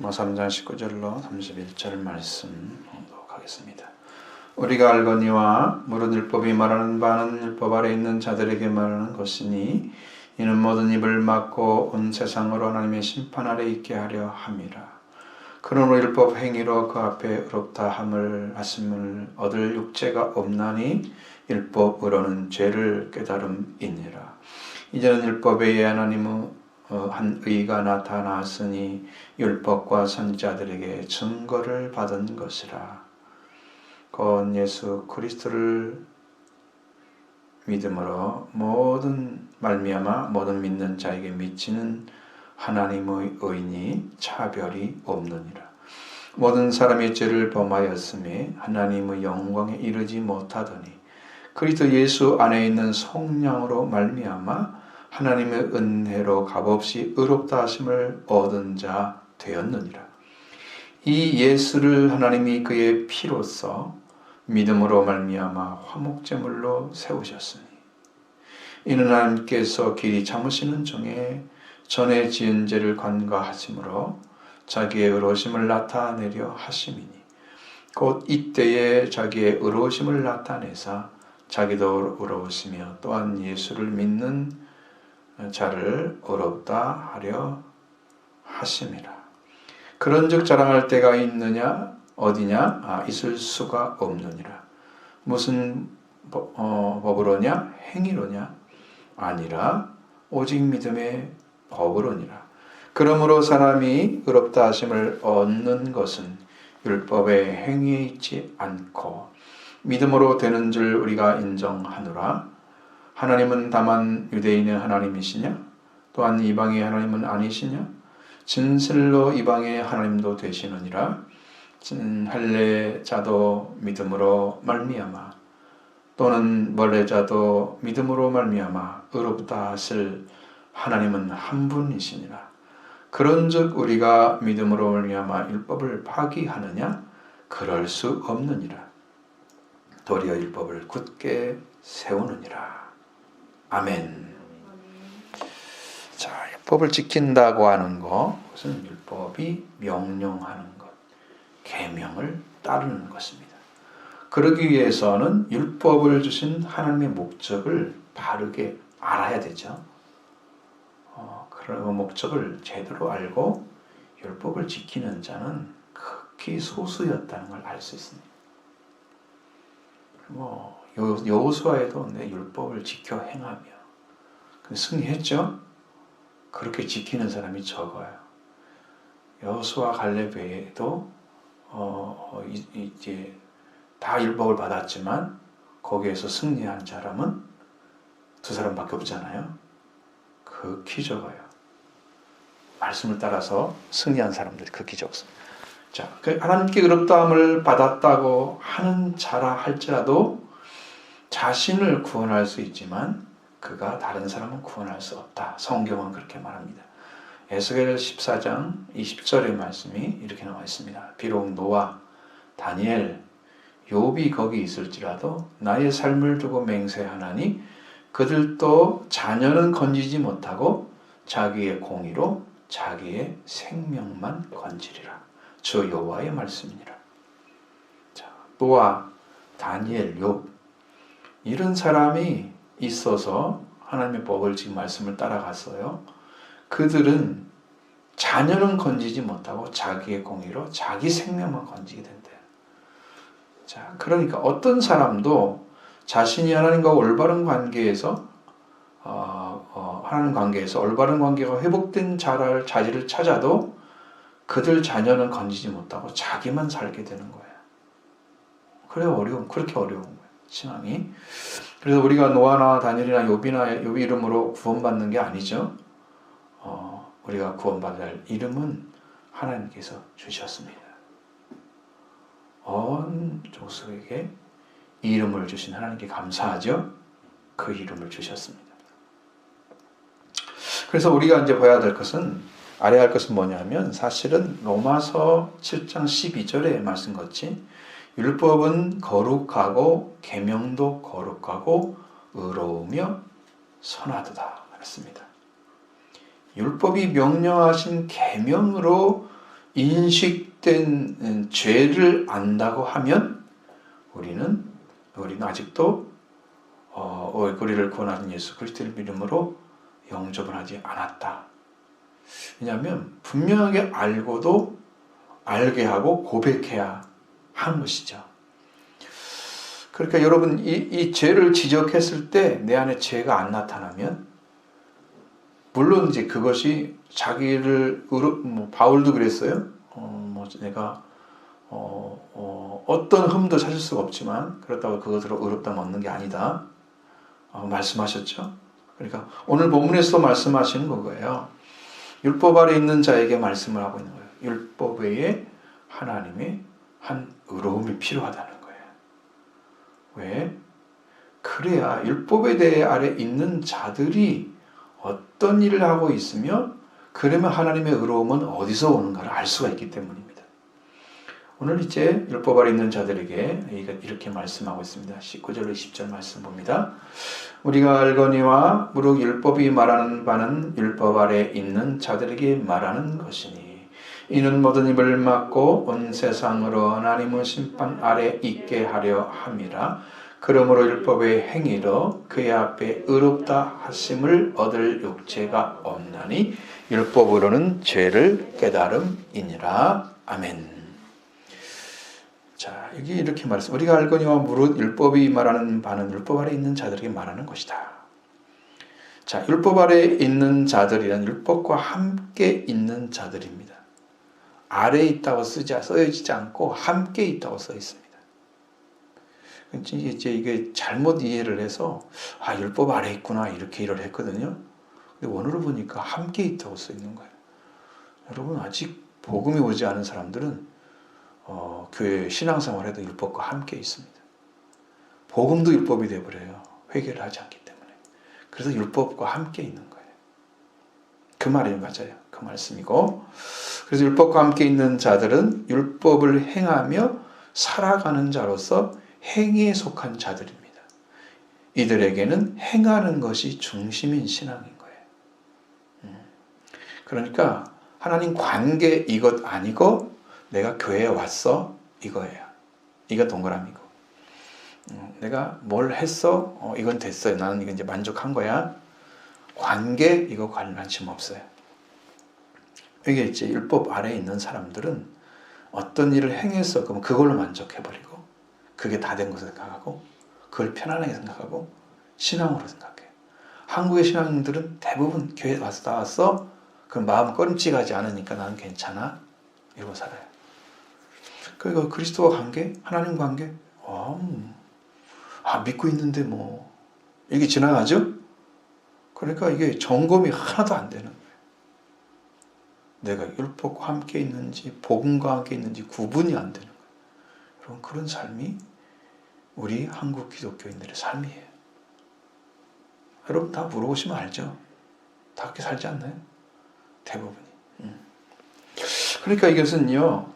3장 19절로 31절 말씀 봉독하겠습니다. 우리가 알거니와 모든 율법이 말하는 바는 율법 아래 있는 자들에게 말하는 것이니 이는 모든 입을 막고 온 세상으로 하나님의 심판 아래 있게 하려 함이라. 그러므로 율법 행위로 그 앞에 의롭다 함을 하심을 얻을 육체가 없나니 율법으로는 죄를 깨달음이니라. 이제는 율법에 의해 하나님의 한 의가 나타났으니 율법과 선지자들에게 증거를 받은 것이라. 곧 예수 그리스도를 믿음으로 모든 말미암아 모든 믿는 자에게 미치는 하나님의 의니 차별이 없느니라. 모든 사람이 죄를 범하였음에 하나님의 영광에 이르지 못하더니 그리스도 예수 안에 있는 성령으로 말미암아 하나님의 은혜로 값없이 의롭다 하심을 얻은 자 되었느니라. 이 예수를 하나님이 그의 피로써 믿음으로 말미암아 화목제물로 세우셨으니 이는 하나님께서 길이 참으시는 중에 전에 지은 죄를 관과하심으로 자기의 의로우심을 나타내려 하심이니 곧 이때에 자기의 의로우심을 나타내사 자기도 의로우시며 또한 예수를 믿는 자를 의롭다 하려 하심이라. 그런즉 자랑할 때가 있느냐 어디냐 있을 수가 없느니라. 무슨 법으로냐 행위로냐 아니라 오직 믿음의 법으로니라. 그러므로 사람이 의롭다 하심을 얻는 것은 율법의 행위에 있지 않고 믿음으로 되는 줄 우리가 인정하노라. 하나님은 다만 유대인의 하나님이시냐? 또한 이방의 하나님은 아니시냐? 진실로 이방의 하나님도 되시느니라. 할례자도 믿음으로 말미암아 또는 멀례자도 믿음으로 말미암아 의롭다 하실 하나님은 한 분이시니라. 그런즉 우리가 믿음으로 말미암아 율법을 파기하느냐? 그럴 수 없느니라. 도리어 율법을 굳게 세우느니라. 아멘. 자, 율법을 지킨다고 하는 것, 그것은 율법이 명령하는 것, 계명을 따르는 것입니다. 그러기 위해서는 율법을 주신 하나님의 목적을 바르게 알아야 되죠. 그런 목적을 제대로 알고 율법을 지키는 자는 극히 소수였다는 걸 알 수 있습니다. 여호수아에도 내 율법을 지켜 행하며 승리했죠. 그렇게 지키는 사람이 적어요. 여호수아 갈렙 외에도 이제 다 율법을 받았지만 거기에서 승리한 사람은 두 사람밖에 없잖아요. 극히 적어요. 말씀을 따라서 승리한 사람들이 극히 적습니다. 자, 하나님께 의롭다함을 받았다고 하는 자라 할지라도 자신을 구원할 수 있지만 그가 다른 사람은 구원할 수 없다. 성경은 그렇게 말합니다. 에스겔 14장 20절의 말씀이 이렇게 나와 있습니다. 비록 노아, 다니엘, 욥이 거기 있을지라도 나의 삶을 두고 맹세하나니 그들도 자녀는 건지지 못하고 자기의 공의로 자기의 생명만 건지리라. 주 여호와의 말씀이니라. 자, 노아, 다니엘, 욥 이런 사람이 있어서 하나님의 법을 지금 말씀을 따라갔어요. 그들은 자녀는 건지지 못하고 자기의 공의로 자기 생명만 건지게 된대요. 자, 그러니까 어떤 사람도 자신이 하나님과 올바른 관계에서 하나님 관계에서 올바른 관계가 회복된 자리를 찾아도 그들 자녀는 건지지 못하고 자기만 살게 되는 거예요. 그렇게 어려운 거예요. 신앙이. 그래서 우리가 노아나 다니엘이나 욥 이름으로 구원받는 게 아니죠. 우리가 구원받을 이름은 하나님께서 주셨습니다. 온 족속에게 이 이름을 주신 하나님께 감사하죠. 그 이름을 주셨습니다. 그래서 우리가 이제 봐야 될 것은 알아야 할 것은 뭐냐면 사실은 로마서 7장 12절의 말씀같이 율법은 거룩하고 계명도 거룩하고 의로우며 선하도다 그랬습니다. 율법이 명령하신 계명으로 인식된 죄를 안다고 하면 우리는 아직도 우리를 구원하신 예수 그리스도의 이름으로 영접을 하지 않았다. 왜냐하면 분명하게 알고도 알게 하고 고백해야 하는 것이죠. 그러니까 여러분 이 죄를 지적했을 때 내 안에 죄가 안 나타나면 물론 이제 그것이 자기를 바울도 그랬어요. 내가 어떤 흠도 찾을 수가 없지만 그렇다고 그것으로 의롭다 얻는 게 아니다. 말씀하셨죠. 그러니까 오늘 본문에서도 말씀하시는 거예요. 율법 아래 있는 자에게 말씀을 하고 있는 거예요. 율법 외에 하나님의 한 의로움이 필요하다는 거예요. 왜? 그래야 율법에 대해 아래 있는 자들이 어떤 일을 하고 있으며 그러면 하나님의 의로움은 어디서 오는가를 알 수가 있기 때문입니다. 오늘 이제 율법 아래 있는 자들에게 이렇게 말씀하고 있습니다. 19절 20절 말씀 봅니다. 우리가 알거니와 무릇 율법이 말하는 바는 율법 아래 있는 자들에게 말하는 것이니 이는 모든 입을 막고 온 세상으로 하나님의 심판 아래 있게 하려 함이라. 그러므로 율법의 행위로 그의 앞에 의롭다 하심을 얻을 육체가 없나니 율법으로는 죄를 깨달음이니라. 아멘. 자, 여기 이렇게 말씀. 우리가 알거니와 무릇 율법이 말하는 바는 율법 아래 있는 자들에게 말하는 것이다. 자, 율법 아래 있는 자들이란 율법과 함께 있는 자들입니다. 아래에 있다고 써지지 않고 함께 있다고 써 있습니다. 이제 이게 잘못 이해를 해서 율법 아래에 있구나 이렇게 이해를 했거든요. 근데 원어로 보니까 함께 있다고 써 있는 거예요. 여러분 아직 복음이 오지 않은 사람들은 교회 신앙생활에도 율법과 함께 있습니다. 복음도 율법이 되어버려요. 회개를 하지 않기 때문에. 그래서 율법과 함께 있는 거예요. 그 말이 맞아요. 그 말씀이고. 그래서 율법과 함께 있는 자들은 율법을 행하며 살아가는 자로서 행위에 속한 자들입니다. 이들에게는 행하는 것이 중심인 신앙인 거예요. 그러니까 하나님 관계 이것 아니고 내가 교회에 왔어 이거예요. 이거 동그라미고 내가 뭘 했어 이건 됐어요. 나는 이거 이제 만족한 거야. 관계 이거 관심 없어요. 이게 이제 율법 아래에 있는 사람들은 어떤 일을 행했어 그럼 그걸로 만족해버리고 그게 다 된 것으로 생각하고 그걸 편안하게 생각하고 신앙으로 생각해요. 한국의 신앙인들은 대부분 교회 와서 나왔어 그 마음 꺼림칙하지 않으니까 나는 괜찮아 이러고 살아요. 그리고 그리스도와 관계, 하나님 관계, 믿고 있는데 뭐 이게 지나가죠? 그러니까 이게 점검이 하나도 안 되는 거예요. 내가 율법과 함께 있는지 복음과 함께 있는지 구분이 안 되는 거예요. 여러분 그런 삶이 우리 한국 기독교인들의 삶이에요. 여러분 다 물어보시면 알죠? 다 그렇게 살지 않나요? 대부분이. 그러니까 이것은요.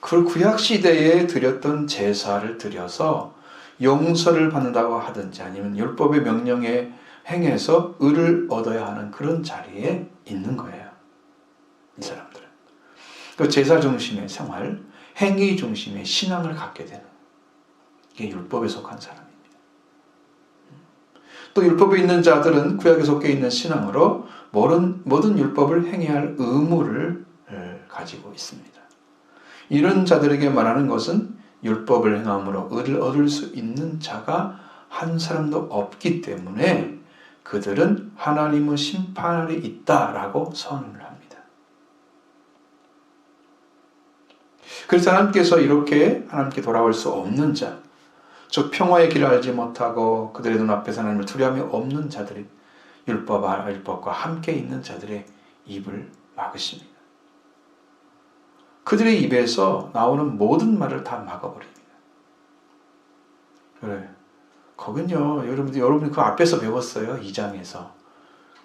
그 구약시대에 드렸던 제사를 드려서 용서를 받는다고 하든지 아니면 율법의 명령에 행해서 의를 얻어야 하는 그런 자리에 있는 거예요. 이 사람들은. 그 제사 중심의 생활, 행위 중심의 신앙을 갖게 되는 이게 율법에 속한 사람입니다. 또 율법에 있는 자들은 구약에 속해 있는 신앙으로 모든 율법을 행해야 할 의무를 가지고 있습니다. 이런 자들에게 말하는 것은 율법을 행함으로 의를 얻을 수 있는 자가 한 사람도 없기 때문에 그들은 하나님의 심판 아래 있다라고 선언을 합니다. 그래서 하나님께서 이렇게 하나님께 돌아올 수 없는 자, 즉 평화의 길을 알지 못하고 그들의 눈앞에서 하나님을 두려움이 없는 자들이 율법과 함께 있는 자들의 입을 막으십니다. 그들의 입에서 나오는 모든 말을 다 막아버립니다. 그래. 거긴요, 여러분이 그 앞에서 배웠어요. 2장에서.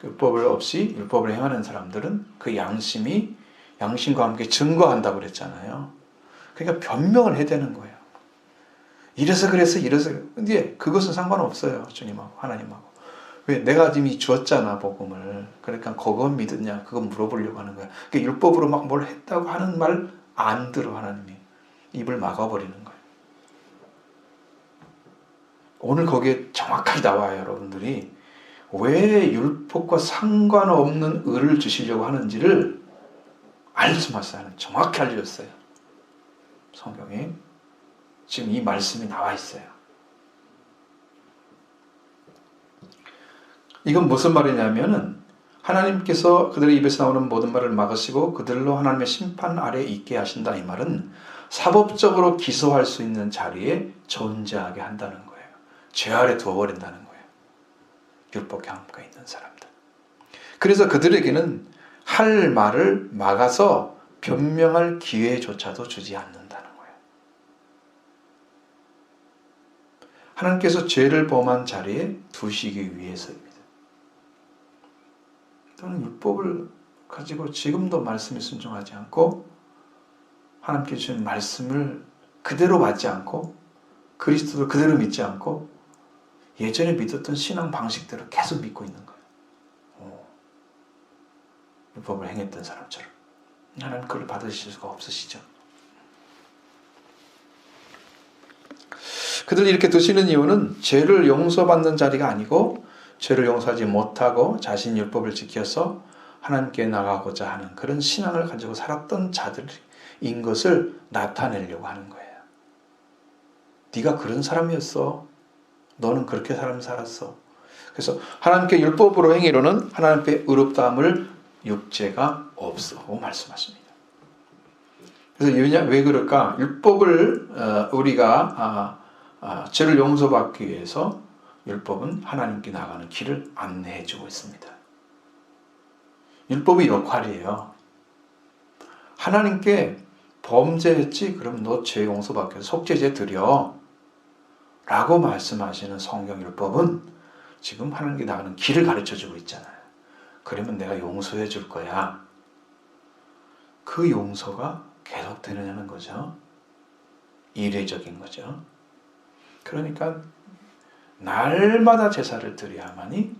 율법을 없이 율법을 행하는 사람들은 그 양심과 함께 증거한다고 그랬잖아요. 그러니까 변명을 해야 되는 거예요. 이래서. 근데 그것은 상관없어요. 주님하고, 하나님하고. 왜? 내가 이미 주었잖아, 복음을. 그러니까 그거 믿었냐? 그거 물어보려고 하는 거야. 그러니까 율법으로 막 뭘 했다고 하는 말 안 들어, 하나님이. 입을 막아버리는 거예요. 오늘 거기에 정확하게 나와요, 여러분들이. 왜 율법과 상관없는 의를 주시려고 하는지를 말씀하시는, 정확히 알려줬어요. 성경에. 지금 이 말씀이 나와 있어요. 이건 무슨 말이냐면은 하나님께서 그들의 입에서 나오는 모든 말을 막으시고 그들로 하나님의 심판 아래에 있게 하신다. 이 말은 사법적으로 기소할 수 있는 자리에 존재하게 한다는 거예요. 죄 아래 두어버린다는 거예요. 율법 경험가 있는 사람들. 그래서 그들에게는 할 말을 막아서 변명할 기회조차도 주지 않는다는 거예요. 하나님께서 죄를 범한 자리에 두시기 위해서입니다. 또는 율법을 가지고 지금도 말씀에 순종하지 않고 하나님께 주신 말씀을 그대로 받지 않고 그리스도를 그대로 믿지 않고 예전에 믿었던 신앙 방식대로 계속 믿고 있는 거예요. 율법을 행했던 사람처럼. 하나님 그걸 받으실 수가 없으시죠. 그들이 이렇게 드시는 이유는 죄를 용서받는 자리가 아니고 죄를 용서하지 못하고 자신 율법을 지켜서 하나님께 나가고자 하는 그런 신앙을 가지고 살았던 자들인 것을 나타내려고 하는 거예요. 네가 그런 사람이었어. 너는 그렇게 살았어. 그래서 하나님께 율법으로 행위로는 하나님께 의롭다함을 육체가 없어 말씀하십니다. 그래서 왜 그럴까? 율법을 우리가 죄를 용서받기 위해서 율법은 하나님께 나가는 길을 안내해주고 있습니다. 율법의 역할이에요. 하나님께 범죄했지? 그럼 너 죄 용서받기 위해서 속죄제 드려 라고 말씀하시는 성경 율법은 지금 하나님께 나가는 길을 가르쳐주고 있잖아요. 그러면 내가 용서해 줄 거야. 그 용서가 계속 되느냐는 거죠. 이례적인 거죠. 그러니까 날마다 제사를 드려야만이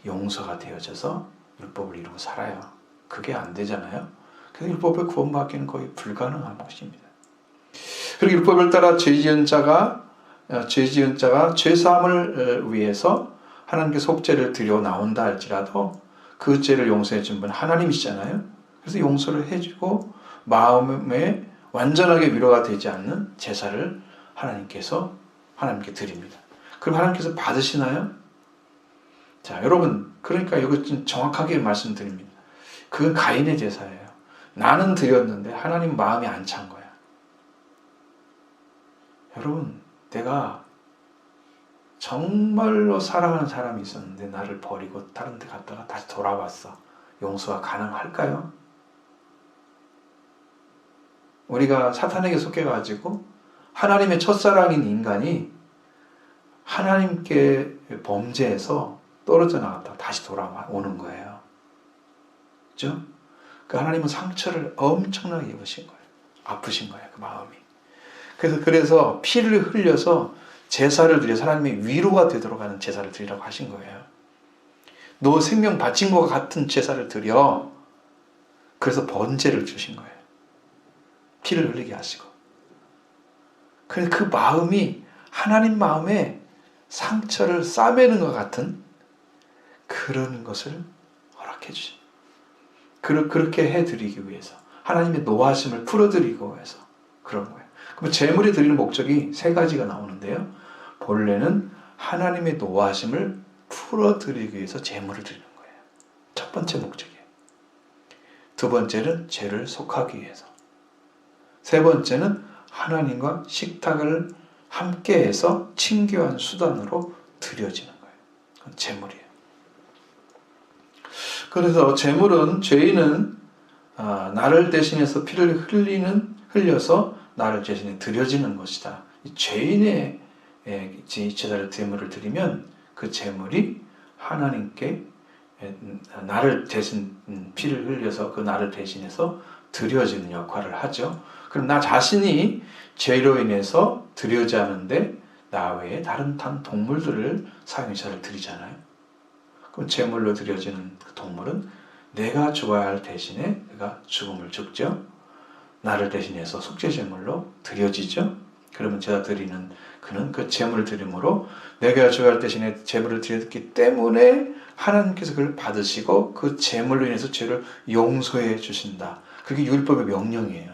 용서가 되어져서 율법을 이루고 살아요. 그게 안 되잖아요. 그래서 율법에 구원받기는 거의 불가능한 것입니다. 그리고 율법을 따라 죄 지은 자가 죄사함을 위해서 하나님께 속죄를 드려 나온다 할지라도 그 죄를 용서해 준 분은 하나님이시잖아요. 그래서 용서를 해주고 마음에 완전하게 위로가 되지 않는 제사를 하나님께 드립니다. 그럼 하나님께서 받으시나요? 자, 여러분, 그러니까 이거 좀 정확하게 말씀드립니다. 그건 가인의 제사예요. 나는 드렸는데 하나님 마음이 안 찬 거야. 여러분, 내가 정말로 사랑하는 사람이 있었는데 나를 버리고 다른 데 갔다가 다시 돌아왔어. 용서가 가능할까요? 우리가 사탄에게 속해가지고 하나님의 첫사랑인 인간이 하나님께 범죄해서 떨어져 나갔다가 다시 돌아오는 거예요. 그렇죠? 그 하나님은 상처를 엄청나게 입으신 거예요. 아프신 거예요. 그 마음이. 그래서 피를 흘려서 제사를 드려 하나님의 위로가 되도록 하는 제사를 드리라고 하신 거예요. 너 생명 바친 것과 같은 제사를 드려. 그래서 번제를 주신 거예요. 피를 흘리게 하시고. 그래서 그 마음이 하나님 마음에 상처를 싸매는 것 같은 그런 것을 허락해 주십니다. 그렇게 해드리기 위해서 하나님의 노하심을 풀어드리고 위해서 그런 거예요. 그럼 제물이 드리는 목적이 세 가지가 나오는데요. 본래는 하나님의 노하심을 풀어드리기 위해서 제물을 드리는 거예요. 첫 번째 목적이에요. 두 번째는 죄를 속하기 위해서. 세 번째는 하나님과 식탁을 함께해서 친교한 수단으로 드려지는 거예요. 그건 제물이에요. 그래서 제물은 죄인은 나를 대신해서 피를 흘려서 나를 대신해 드려지는 것이다. 죄인의 제사를 제물을 드리면 그 제물이 하나님께 나를 대신 피를 흘려서 그 나를 대신해서 드려지는 역할을 하죠. 그럼 나 자신이 죄로 인해서 드려지 않은데 나 외에 다른 동물들을 사용해서 드리잖아요. 그럼 제물로 드려지는 그 동물은 내가 죽어야 할 대신에 내가 죽음을 죽죠. 나를 대신해서 속죄 제물로 드려지죠. 그러면 제가 드리는 그는 그 제물을 드림으로 내가 죽어야 할 대신에 제물을 드렸기 때문에 하나님께서 그걸 받으시고 그 제물로 인해서 죄를 용서해 주신다. 그게 율법의 명령이에요.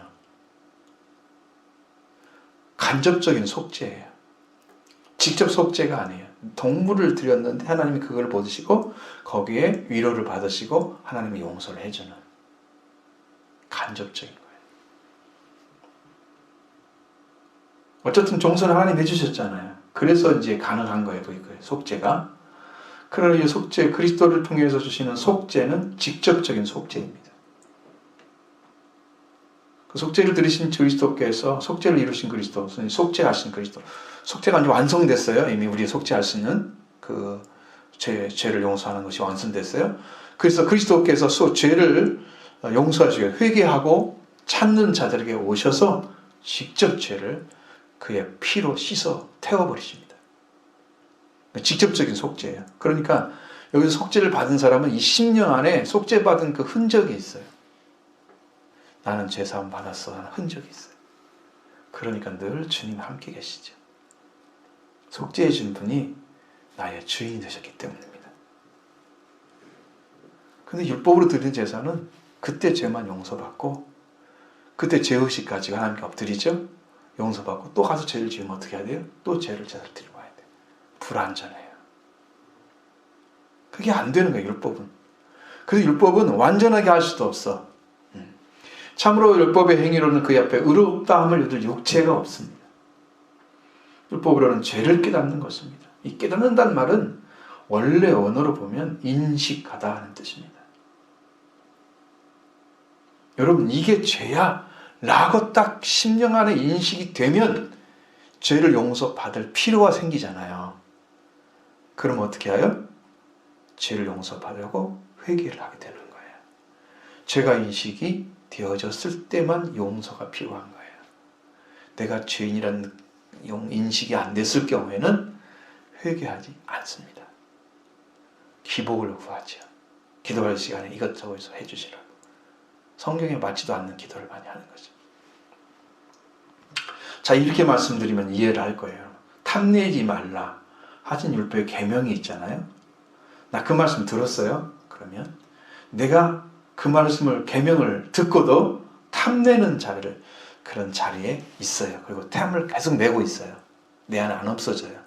간접적인 속죄예요. 직접 속죄가 아니에요. 동물을 드렸는데 하나님이 그걸 보시고 거기에 위로를 받으시고 하나님이 용서를 해주는 간접적인 거예요. 어쨌든 종선을 하나님 해주셨잖아요. 그래서 이제 가능한 거예요. 그 속죄가. 그러나 이 속죄, 그리스도를 통해서 주시는 속죄는 직접적인 속죄입니다. 그 속죄를 들으신 그리스도께서 속죄를 이루신 그리스도, 속죄하신 그리스도, 속죄가 이제 완성됐어요. 이미 우리 속죄할 수 있는 그 죄를 용서하는 것이 완성됐어요. 그래서 그리스도께서 죄를 용서하시고 회개하고 찾는 자들에게 오셔서 직접 죄를 그의 피로 씻어 태워버리십니다. 직접적인 속죄예요. 그러니까 여기서 속죄를 받은 사람은 이 10년 안에 속죄받은 그 흔적이 있어요. 나는 죄사함 받았어 하는 흔적이 있어요. 그러니까 늘 주님 함께 계시죠. 속죄해 준 분이 나의 주인이 되셨기 때문입니다. 근데 율법으로 드린 제사는 그때 죄만 용서받고 그때 죄의식 가지고 하나님께 엎드리죠. 용서받고 또 가서 죄를 지으면 어떻게 해야 돼요? 또 제사를 드리고 와야 돼요. 불완전해요. 그게 안 되는 거예요. 율법은. 그래서 율법은 완전하게 할 수도 없어. 참으로 율법의 행위로는 그 앞에 의롭다 함을 얻을 육체가 없습니다. 율법으로는 죄를 깨닫는 것입니다. 이 깨닫는다는 말은 원래 언어로 보면 인식하다 하는 뜻입니다. 여러분 이게 죄야 라고 딱 심령 안에 인식이 되면 죄를 용서받을 필요가 생기잖아요. 그럼 어떻게 해요? 죄를 용서받으려고 회개를 하게 되는 거예요. 죄가 인식이 되어졌을 때만 용서가 필요한 거예요. 내가 죄인이라는 인식이 안 됐을 경우에는 회개하지 않습니다. 기복을 구하죠. 기도할 시간에 이것저것 해주시라고. 성경에 맞지도 않는 기도를 많이 하는 거죠. 자, 이렇게 말씀드리면 이해를 할 거예요. 탐내지 말라 하신 율법의 계명이 있잖아요. 나 그 말씀 들었어요. 그러면 내가 그 말씀을 계명을 듣고도 탐내는 자를 그런 자리에 있어요. 그리고 탐을 계속 내고 있어요. 내 안에 안 없어져요.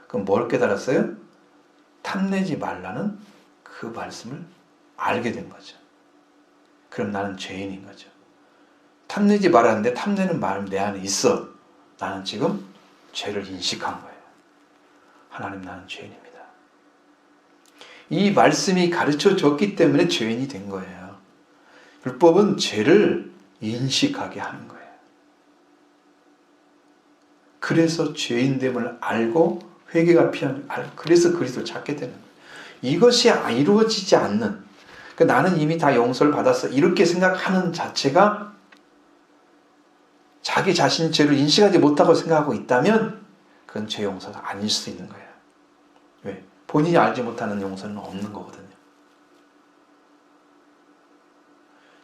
그럼 뭘 깨달았어요? 탐내지 말라는 그 말씀을 알게 된 거죠. 그럼 나는 죄인인 거죠. 탐내지 말았는데 탐내는 마음 내 안에 있어. 나는 지금 죄를 인식한 거예요. 하나님 나는 죄인입니다. 이 말씀이 가르쳐 줬기 때문에 죄인이 된 거예요. 율법은 죄를 인식하게 하는 거예요. 그래서 죄인됨을 알고 회개가 필요한 그래서 그리스도를 찾게 되는 거예요. 이것이 이루어지지 않는 나는 이미 다 용서를 받았어 이렇게 생각하는 자체가 자기 자신이 죄를 인식하지 못하고 생각하고 있다면 그건 죄 용서가 아닐 수 있는 거예요. 왜? 본인이 알지 못하는 용서는 없는 거거든요.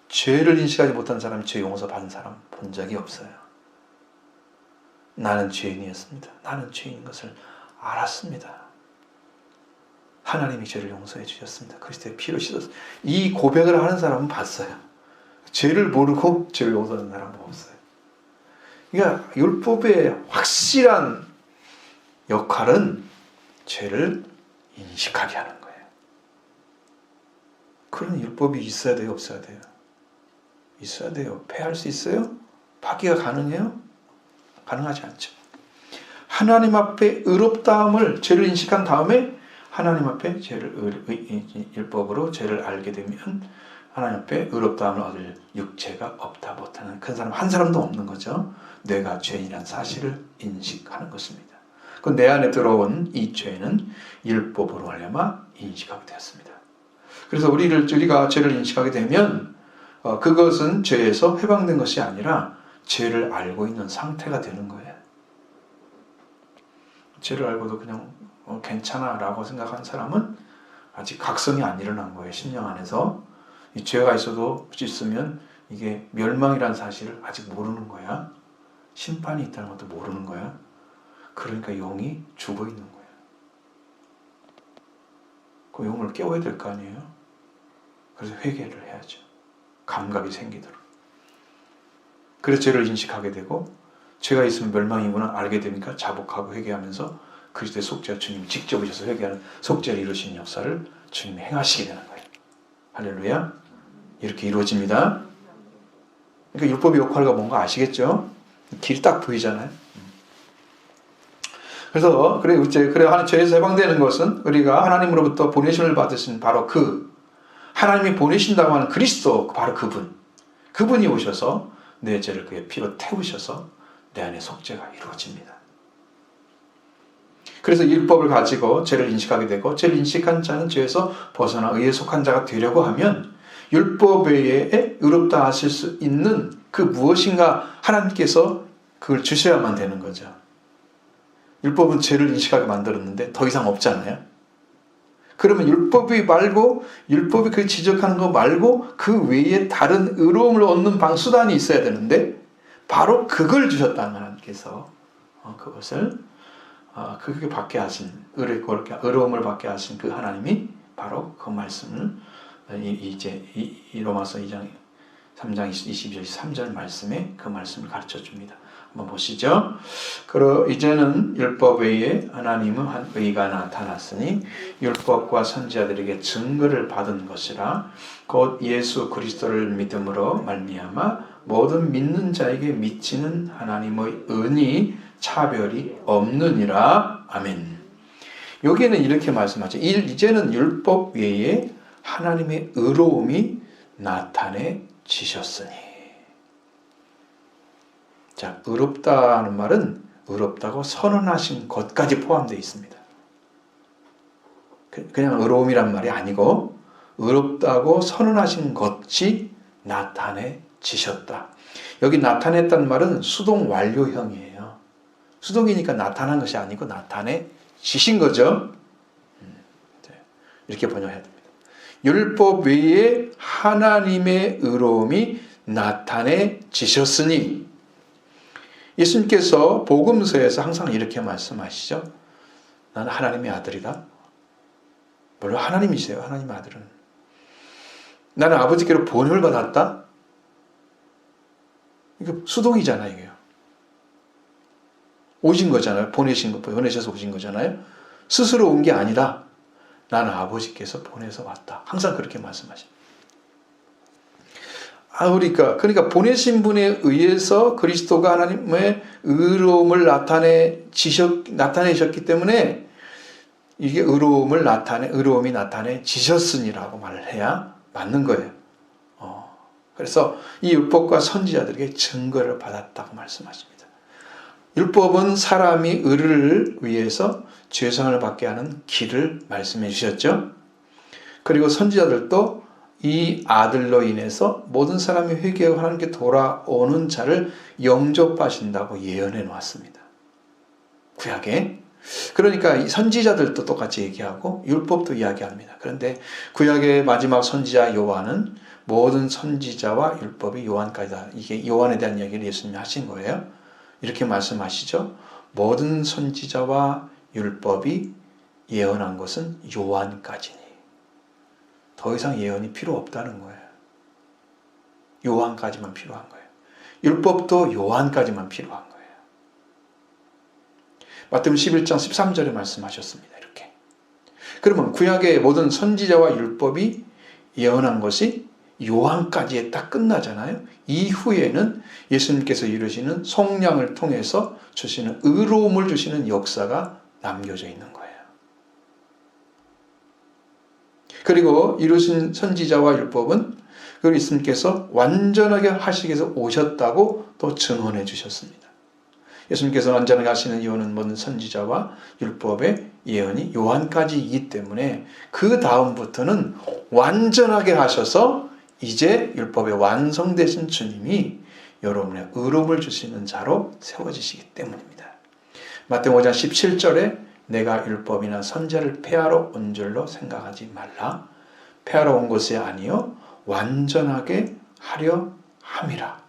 죄를 인식하지 못하는 사람이 죄 용서 받은 사람 본 적이 없어요. 나는 죄인이었습니다. 나는 죄인인 것을 알았습니다. 하나님이 죄를 용서해 주셨습니다. 그리스도의 피로 씻었습니다. 이 고백을 하는 사람은 봤어요. 죄를 모르고 죄를 용서하는 사람은 없어요. 그러니까 율법의 확실한 역할은 죄를 인식하게 하는 거예요. 그런 율법이 있어야 돼요? 없어야 돼요? 있어야 돼요. 폐할 수 있어요? 파기가 가능해요? 가능하지 않죠. 하나님 앞에 의롭다함을 죄를 인식한 다음에 하나님 앞에 율법으로 죄를 알게 되면 하나님 앞에 의롭다함을 얻을 육체가 없다 못하는 큰 사람 한 사람도 없는 거죠. 내가 죄인이라는 사실을 인식하는 것입니다. 그 내 안에 들어온 이 죄는 율법으로 말미암아 인식하게 되었습니다. 그래서 우리가 죄를 인식하게 되면 그것은 죄에서 해방된 것이 아니라 죄를 알고 있는 상태가 되는 거예요. 죄를 알고도 그냥 괜찮아 라고 생각하는 사람은 아직 각성이 안 일어난 거예요. 심령 안에서. 이 죄가 있으면 이게 멸망이라는 사실을 아직 모르는 거야. 심판이 있다는 것도 모르는 거야. 그러니까 영이 죽어 있는 거야. 그 영을 깨워야 될 거 아니에요. 그래서 회개를 해야죠. 감각이 생기도록. 그래서 죄를 인식하게 되고 죄가 있으면 멸망이구나 알게 되니까 자복하고 회개하면서 그리스도의 속죄와 주님 직접 오셔서 회개하는 속죄를 이루시는 역사를 주님이 행하시게 되는 거예요. 할렐루야. 이렇게 이루어집니다. 그러니까 율법의 역할과 뭔가 아시겠죠? 길이 딱 보이잖아요. 그래서 그래 죄에서 해방되는 것은 우리가 하나님으로부터 보내심을 받으신 바로 하나님이 보내신다고 하는 그리스도 바로 그분이 오셔서 내 죄를 그의 피로 태우셔서 내 안에 속죄가 이루어집니다. 그래서 율법을 가지고 죄를 인식하게 되고 죄를 인식한 자는 죄에서 벗어나 의에 속한 자가 되려고 하면 율법 외에 의롭다 하실 수 있는 그 무엇인가 하나님께서 그걸 주셔야만 되는 거죠. 율법은 죄를 인식하게 만들었는데 더 이상 없잖아요. 그러면 율법이 그 지적하는 거 말고 그 외에 다른 의로움을 얻는 수단이 있어야 되는데 바로 그걸 주셨다는 하나님께서 그것을 그게 받게 하신 의로움을 받게 하신 그 하나님이 바로 그 말씀을 이 로마서 2장 3장 22절 3절 말씀에 그 말씀을 가르쳐 줍니다. 한번 보시죠. 그리고 이제는 율법 외에 하나님의 한 의가 나타났으니 율법과 선지자들에게 증거를 받은 것이라 곧 예수 그리스도를 믿음으로 말미암아 모든 믿는 자에게 미치는 하나님의 은이 차별이 없느니라. 아멘. 여기에는 이렇게 말씀하죠. 이제는 율법 외에 하나님의 의로움이 나타내지셨으니. 자, 의롭다는 말은 의롭다고 선언하신 것까지 포함되어 있습니다. 그냥 의로움이란 말이 아니고 의롭다고 선언하신 것이 나타내지셨다. 여기 나타냈다는 말은 수동 완료형이에요. 수동이니까 나타난 것이 아니고 나타내지신 거죠. 이렇게 번역해야 됩니다. 율법 외에 하나님의 의로움이 나타내지셨으니 예수님께서 복음서에서 항상 이렇게 말씀하시죠. 나는 하나님의 아들이다. 물론 하나님이세요. 하나님의 아들은. 나는 아버지께로 보냄을 받았다. 이게 수동이잖아요. 이게요. 오신 거잖아요. 보내셔서 오신 거잖아요. 스스로 온 게 아니다. 나는 아버지께서 보내서 왔다. 항상 그렇게 말씀하십니다. 그러니까 보내신 분에 의해서 그리스도가 하나님의 의로움을 나타내셨기 때문에 이게 의로움이 나타내지셨으니라고 말을 해야 맞는 거예요. 그래서 이 율법과 선지자들에게 증거를 받았다고 말씀하십니다. 율법은 사람이 의를 위해서 죄성을 받게 하는 길을 말씀해 주셨죠. 그리고 선지자들도 이 아들로 인해서 모든 사람이 회개하고 하나님께 돌아오는 자를 영접하신다고 예언해 놓았습니다. 구약에. 그러니까 이 선지자들도 똑같이 얘기하고 율법도 이야기합니다. 그런데 구약의 마지막 선지자 요한은 모든 선지자와 율법이 요한까지다. 이게 요한에 대한 이야기를 예수님이 하신 거예요. 이렇게 말씀하시죠. 모든 선지자와 율법이 예언한 것은 요한까지니. 더 이상 예언이 필요 없다는 거예요. 요한까지만 필요한 거예요. 율법도 요한까지만 필요한 거예요. 마태복음 11장 13절에 말씀하셨습니다. 이렇게. 그러면 구약의 모든 선지자와 율법이 예언한 것이 요한까지에 딱 끝나잖아요. 이후에는 예수님께서 이루시는 성령을 통해서 주시는 의로움을 주시는 역사가 남겨져 있는 거예요. 그리고 이루신 선지자와 율법은 그걸 예수님께서 완전하게 하시기 위해서 오셨다고 또 증언해 주셨습니다. 예수님께서 완전하게 하시는 이유는 모든 선지자와 율법의 예언이 요한까지이기 때문에 그 다음부터는 완전하게 하셔서 이제 율법의 완성되신 주님이 여러분의 의로움을 주시는 자로 세워지시기 때문입니다. 마태복음 5장 17절에 내가 율법이나 선지자를 폐하러 온 줄로 생각하지 말라. 폐하러 온 것이 아니요 완전하게 하려 함이라.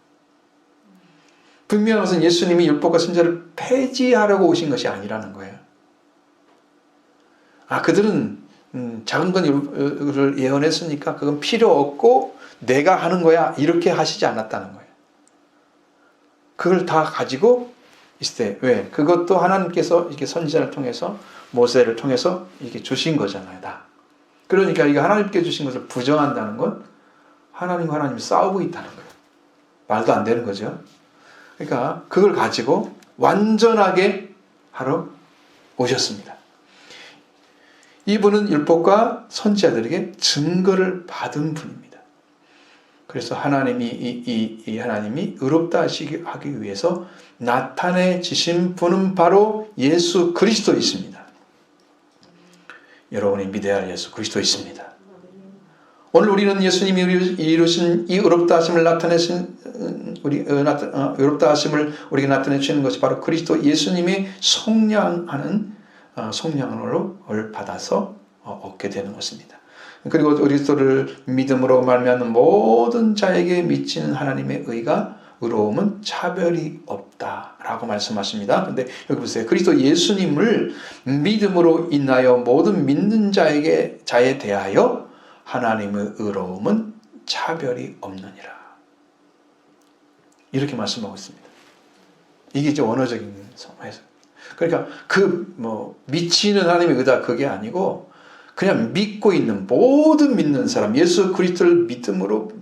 분명한 것은 예수님이 율법과 선지자를 폐지하려고 오신 것이 아니라는 거예요. 그들은 작은 것을 예언했으니까 그건 필요 없고 내가 하는 거야 이렇게 하시지 않았다는 거예요. 그걸 다 가지고 있을 때 왜? 그것도 하나님께서 이렇게 선지자를 통해서 모세를 통해서 이렇게 주신 거잖아요. 다. 그러니까 이거 하나님께 주신 것을 부정한다는 건 하나님과 하나님이 싸우고 있다는 거예요. 말도 안 되는 거죠. 그러니까 그걸 가지고 완전하게 하러 오셨습니다. 이분은 율법과 선지자들에게 증거를 받은 분입니다. 그래서 하나님이 이 하나님이 의롭다 하기 위해서 나타내지신 분은 바로 예수 그리스도이십니다. 여러분이 믿어야 할 예수 그리스도이십니다. 오늘 우리는 예수님이 이루신 이 의롭다 하심을 의롭다 하심을 우리에게 나타내 주시는 것이 바로 그리스도 예수님의 속량하는 속량으로 받아서 얻게 되는 것입니다. 그리고 그리스도를 믿음으로 말미암는 모든 자에게 미치는 하나님의 의가 의로움은 차별이 없다라고 말씀하십니다. 근데 여기 보세요. 그리스도 예수님을 믿음으로 인하여 모든 믿는 자에 대하여 하나님의 의로움은 차별이 없느니라. 이렇게 말씀하고 있습니다. 이게 이제 원어적인 해석. 그러니까 미치는 하나님의 의다 그게 아니고 그냥 믿고 있는 모든 믿는 사람, 예수 그리스도를 믿음으로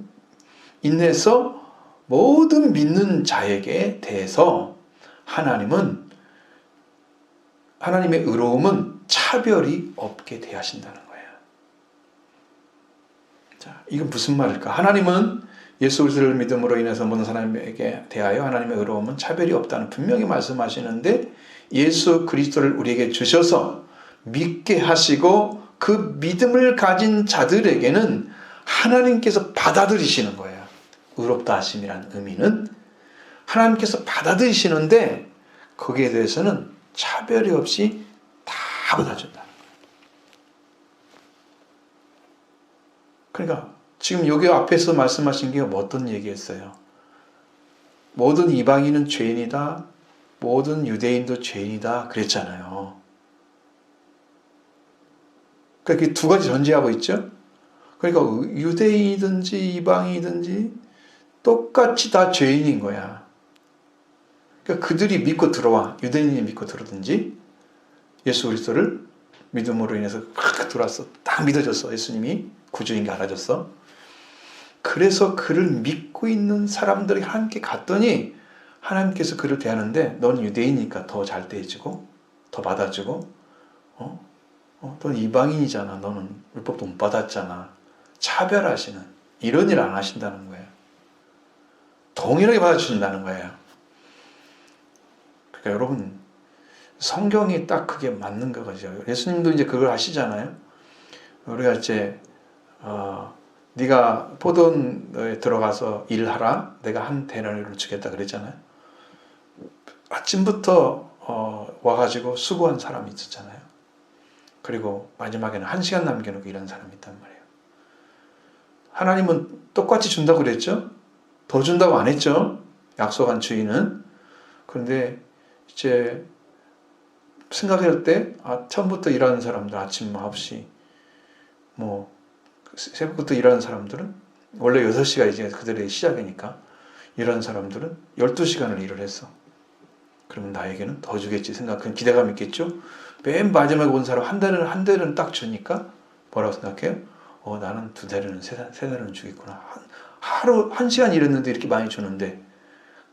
인해서 모든 믿는 자에게 대해서 하나님의 의로움은 차별이 없게 대하신다는 거예요. 자, 이건 무슨 말일까? 하나님은 예수 그리스도를 믿음으로 인해서 모든 사람에게 대하여 하나님의 의로움은 차별이 없다는 분명히 말씀하시는데 예수 그리스도를 우리에게 주셔서 믿게 하시고 그 믿음을 가진 자들에게는 하나님께서 받아들이시는 거예요. 의롭다 하심이라는 의미는 하나님께서 받아들이시는데 거기에 대해서는 차별이 없이 다 받아준다는 거예요. 그러니까 지금 여기 앞에서 말씀하신 게 어떤 얘기였어요? 모든 이방인은 죄인이다. 모든 유대인도 죄인이다. 그랬잖아요. 그러니까 두 가지 전제하고 있죠. 그러니까 유대인이든지 이방인이든지 똑같이 다 죄인인 거야. 그러니까 그들이 믿고 들어와. 유대인이 믿고 들어든지 예수 그리스도를 믿음으로 인해서 들어왔어. 딱 믿어졌어. 예수님이 구주인 게 알아졌어. 그래서 그를 믿고 있는 사람들이 함께 갔더니 하나님께서 그를 대하는데 넌 유대인이니까 더 잘 대해주고 더 받아주고 너는 이방인이잖아. 너는 율법도 못 받았잖아. 차별하시는 이런 일 안 하신다는 거예요. 동일하게 받아주신다는 거예요. 그러니까 여러분 성경이 딱 그게 맞는 거죠. 예수님도 이제 그걸 하시잖아요. 우리가 이제 네가 포도원에 들어가서 일하라. 내가 한 데나리온을 주겠다 그랬잖아요. 아침부터 와가지고 수고한 사람이 있었잖아요. 그리고 마지막에는 1시간 남겨놓고 일하는 사람이 있단 말이에요. 하나님은 똑같이 준다고 그랬죠? 더 준다고 안 했죠? 약속한 주인은. 그런데 이제 생각할 때 처음부터 일하는 사람들 아침 9시 새벽부터 일하는 사람들은 원래 6시가 이제 그들의 시작이니까 일하는 사람들은 12시간을 일을 했어. 그러면 나에게는 더 주겠지 생각은 기대감 있겠죠? 맨 마지막에 온 사람 한 대는 딱 주니까 뭐라고 생각해요? 나는 2대는 3대는 주겠구나. 하루 1시간 일했는데 이렇게 많이 주는데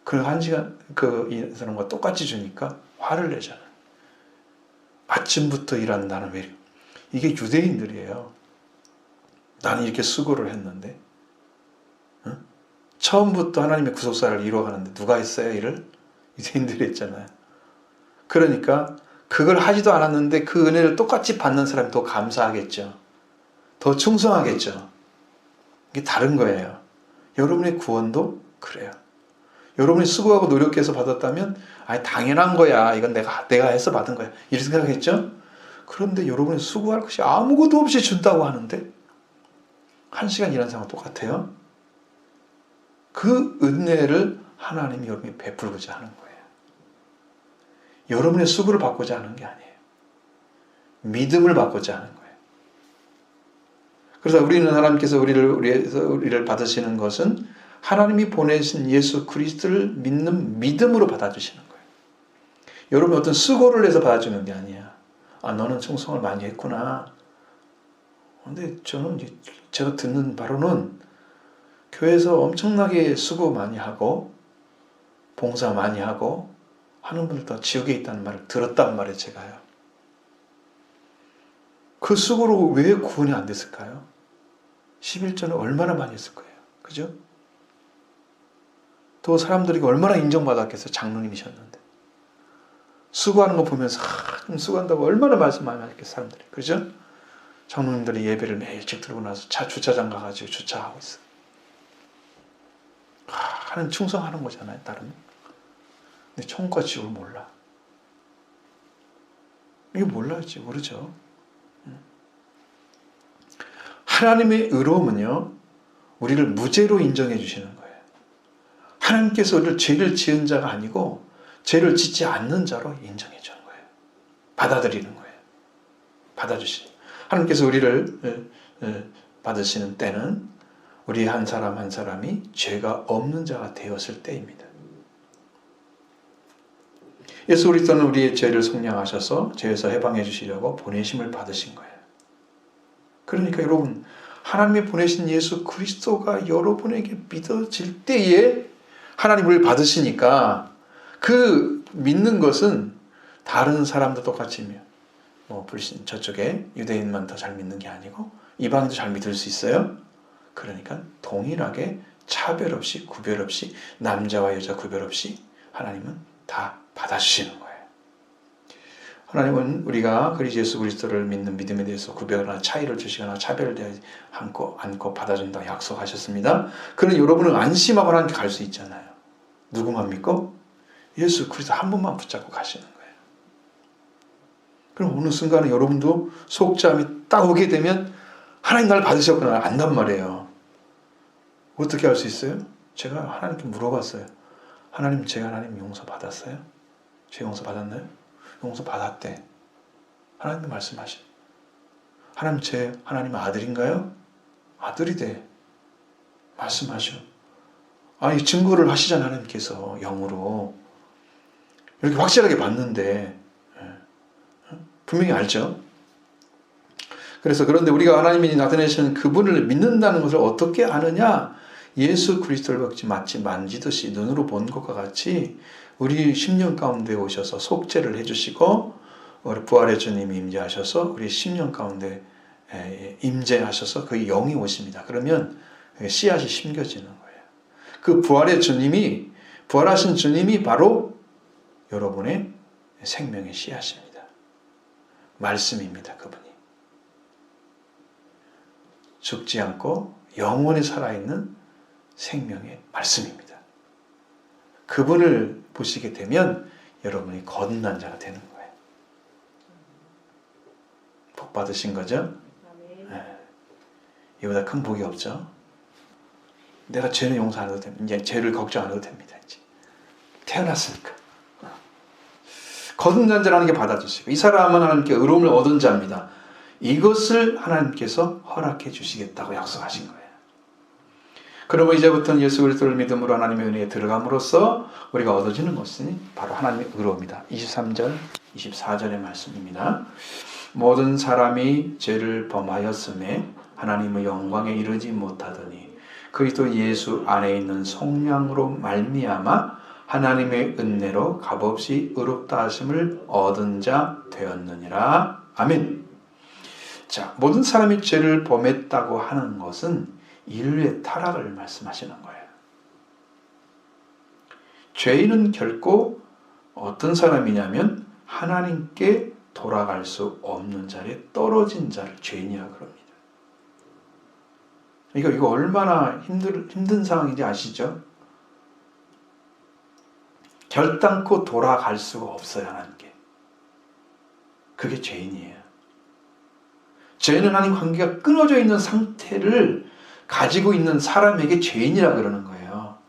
그 1시간 이 사람과 똑같이 주니까 화를 내잖아. 아침부터 일하는 나는 왜 이게 유대인들이에요. 나는 이렇게 수고를 했는데 처음부터 하나님의 구속사를 이루어가는데 누가 했어요 일을? 유대인들이 했잖아요. 그러니까 그걸 하지도 않았는데 그 은혜를 똑같이 받는 사람이 더 감사하겠죠. 더 충성하겠죠. 이게 다른 거예요. 여러분의 구원도 그래요. 여러분이 수고하고 노력해서 받았다면 당연한 거야. 이건 내가 해서 받은 거야. 이렇게 생각했죠? 그런데 여러분이 수고할 것이 아무것도 없이 준다고 하는데 1시간 일한 사람과 똑같아요. 그 은혜를 하나님이 여러분이 베풀고자 하는 거예요. 여러분의 수고를 받고자 하는 게 아니에요. 믿음을 받고자 하는 거예요. 그래서 우리는 하나님께서 우리를 받으시는 것은 하나님이 보내신 예수 그리스도를 믿는 믿음으로 받아주시는 거예요. 여러분이 어떤 수고를 해서 받아주는 게 아니야. 너는 충성을 많이 했구나. 근데 제가 듣는 바로는 교회에서 엄청나게 수고 많이 하고 봉사 많이 하고 하는 분들도 지옥에 있다는 말을 들었단 말이에요. 제가요. 그 수고로 왜 구원이 안 됐을까요? 11조는 얼마나 많이 했을 거예요. 그죠? 또 사람들이 얼마나 인정받았겠어요. 장로님이셨는데. 수고하는 거 보면서 좀 수고한다고 얼마나 말씀 많이 하겠어요. 사람들이. 그죠? 장로님들이 예배를 매일 일찍 들고 나서 주차장 가가지고 주차하고 있어요. 하는 충성하는 거잖아요. 다른. 근데 천국과 지옥을 몰라. 이게 몰라야지. 모르죠. 하나님의 의로움은요, 우리를 무죄로 인정해 주시는 거예요. 하나님께서 우리를 죄를 지은 자가 아니고 죄를 짓지 않는 자로 인정해 주는 거예요. 받아들이는 거예요. 받아주시는. 하나님께서 우리를 받으시는 때는 우리 한 사람 한 사람이 죄가 없는 자가 되었을 때입니다. 예수 그리스도는 우리의 죄를 속량하셔서 죄에서 해방해 주시려고 보내심을 받으신 거예요. 그러니까 여러분, 하나님이 보내신 예수 그리스도가 여러분에게 믿어질 때에 하나님을 받으시니까 그 믿는 것은 다른 사람도 똑같이 불신 저쪽에 유대인만 더 잘 믿는 게 아니고 이방인도 잘 믿을 수 있어요. 그러니까 동일하게 차별 없이 구별 없이 남자와 여자 구별 없이 하나님은 다 받아주시는 거예요. 하나님은 우리가 그리스도 예수 그리스도를 믿는 믿음에 대해서 구별하거나 차이를 주시거나 차별되지 않고 받아준다고 약속하셨습니다. 그러나 여러분은 안심하고 하나님께 갈 수 있잖아요. 누구만 믿고? 예수 그리스도 한 분만 붙잡고 가시는 거예요. 그럼 어느 순간에 여러분도 속죄함이 딱 오게 되면 하나님 나를 받으셨구나 안단 말이에요. 어떻게 할 수 있어요? 제가 하나님께 물어봤어요. 하나님, 제가 하나님 용서 받았어요? 죄 용서 받았나요? 용서 받았대. 하나님도 말씀하셔. 하나님, 제 하나님 아들인가요? 아들이대. 말씀하셔. 증거를 하시잖아요. 하나님께서 영으로. 이렇게 확실하게 봤는데 분명히 알죠. 그런데 우리가 하나님이 나타내시는 그분을 믿는다는 것을 어떻게 아느냐? 예수 그리스도를 마치 만지듯이 눈으로 본 것과 같이 우리 심령 가운데 오셔서 속죄를 해주시고 우리 부활의 주님이 임재하셔서 우리 심령 가운데 임재하셔서 그 영이 오십니다. 그러면 씨앗이 심겨지는 거예요. 그 부활하신 주님이 바로 여러분의 생명의 씨앗입니다. 말씀입니다. 그분이. 죽지 않고 영원히 살아있는 생명의 말씀입니다. 그분을 보시게 되면 여러분이 거듭난 자가 되는 거예요. 복 받으신 거죠? 네. 이보다 큰 복이 없죠? 내가 죄는 용서 안 해도 됩니다. 이제 죄를 걱정 안 해도 됩니다. 이제 태어났으니까. 거듭난 자라는 게 받아주시고 이 사람은 하나님께 의로움을 얻은 자입니다. 이것을 하나님께서 허락해 주시겠다고 약속하신 거예요. 그러면 이제부터는 예수 그리스도를 믿음으로 하나님의 은혜에 들어감으로써 우리가 얻어지는 것은 바로 하나님의 의로움이다. 23절, 24절의 말씀입니다. 모든 사람이 죄를 범하였음에 하나님의 영광에 이르지 못하더니 그리스도 예수 안에 있는 속량으로 말미암아 하나님의 은혜로 값없이 의롭다 하심을 얻은 자 되었느니라. 아멘. 자, 모든 사람이 죄를 범했다고 하는 것은 인류의 타락을 말씀하시는 거예요. 죄인은 결코 어떤 사람이냐면 하나님께 돌아갈 수 없는 자리에 떨어진 자를 죄인이라고 그럽니다. 이거 얼마나 힘든 상황인지 아시죠? 결단코 돌아갈 수가 없어요, 하나님께. 그게 죄인이에요. 죄는 하나님 관계가 끊어져 있는 상태를 가지고 있는 사람에게 죄인이라 그러는 거예요.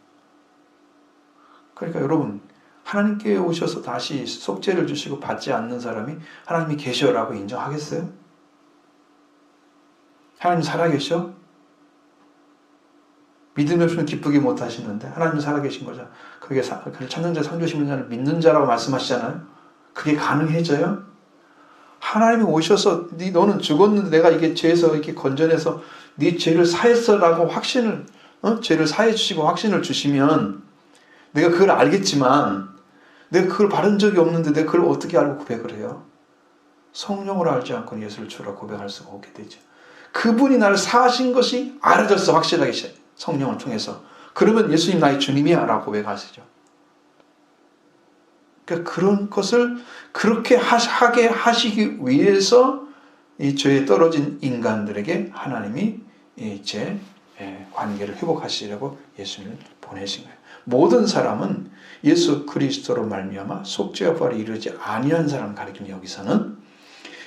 그러니까 여러분, 하나님께 오셔서 다시 속죄를 주시고 받지 않는 사람이 하나님이 계셔라고 인정하겠어요? 하나님 살아계셔? 믿음이 없으면 기쁘게 못하시는데 하나님 살아계신 거죠. 그게 찾는 자 상 주시는 자는 믿는 자라고 말씀하시잖아요. 그게 가능해져요? 하나님이 오셔서 너는 죽었는데 내가 이게 죄에서 이렇게 건져내서 네 죄를 사했어라고 확신을 죄를 사해 주시고 확신을 주시면 내가 그걸 알겠지만 내가 그걸 바른 적이 없는데 내가 그걸 어떻게 알고 고백을 해요? 성령으로 알지 않고는 예수를 주라 고백할 수가 없게 되죠. 그분이 나를 사하신 것이 알아졌어, 확실하게 성령을 통해서. 그러면 예수님 나의 주님이야 라고 고백하시죠. 그러니까 그런 것을 그렇게 하게 하시기 위해서 이 죄에 떨어진 인간들에게 하나님이 이제 관계를 회복하시려고 예수님을 보내신 거예요. 모든 사람은 예수 그리스도로 말미암아 속죄와 부활을 이루지 아니한 사람 가리키는 여기서는,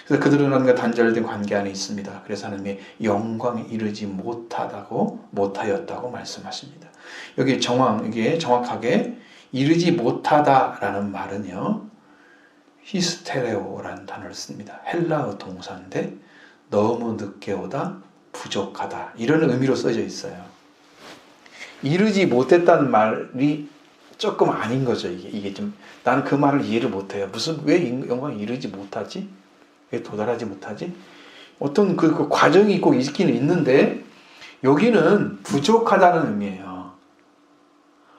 그래서 그들은 하나님과 단절된 관계 안에 있습니다. 그래서 하나님의 영광에 이르지 못하였다고 말씀하십니다. 여기 이게 정확하게 이르지 못하다라는 말은요, 히스테레오라는 단어를 씁니다. 헬라어 동사인데 너무 늦게 오다, 부족하다 이런 의미로 써져 있어요. 이르지 못했다는 말이 조금 아닌 거죠. 이게 좀 나는 그 말을 이해를 못해요. 왜 영광에 이르지 못하지? 왜 도달하지 못하지? 어떤 그 과정이 꼭 있기는 있는데 여기는 부족하다는 의미예요.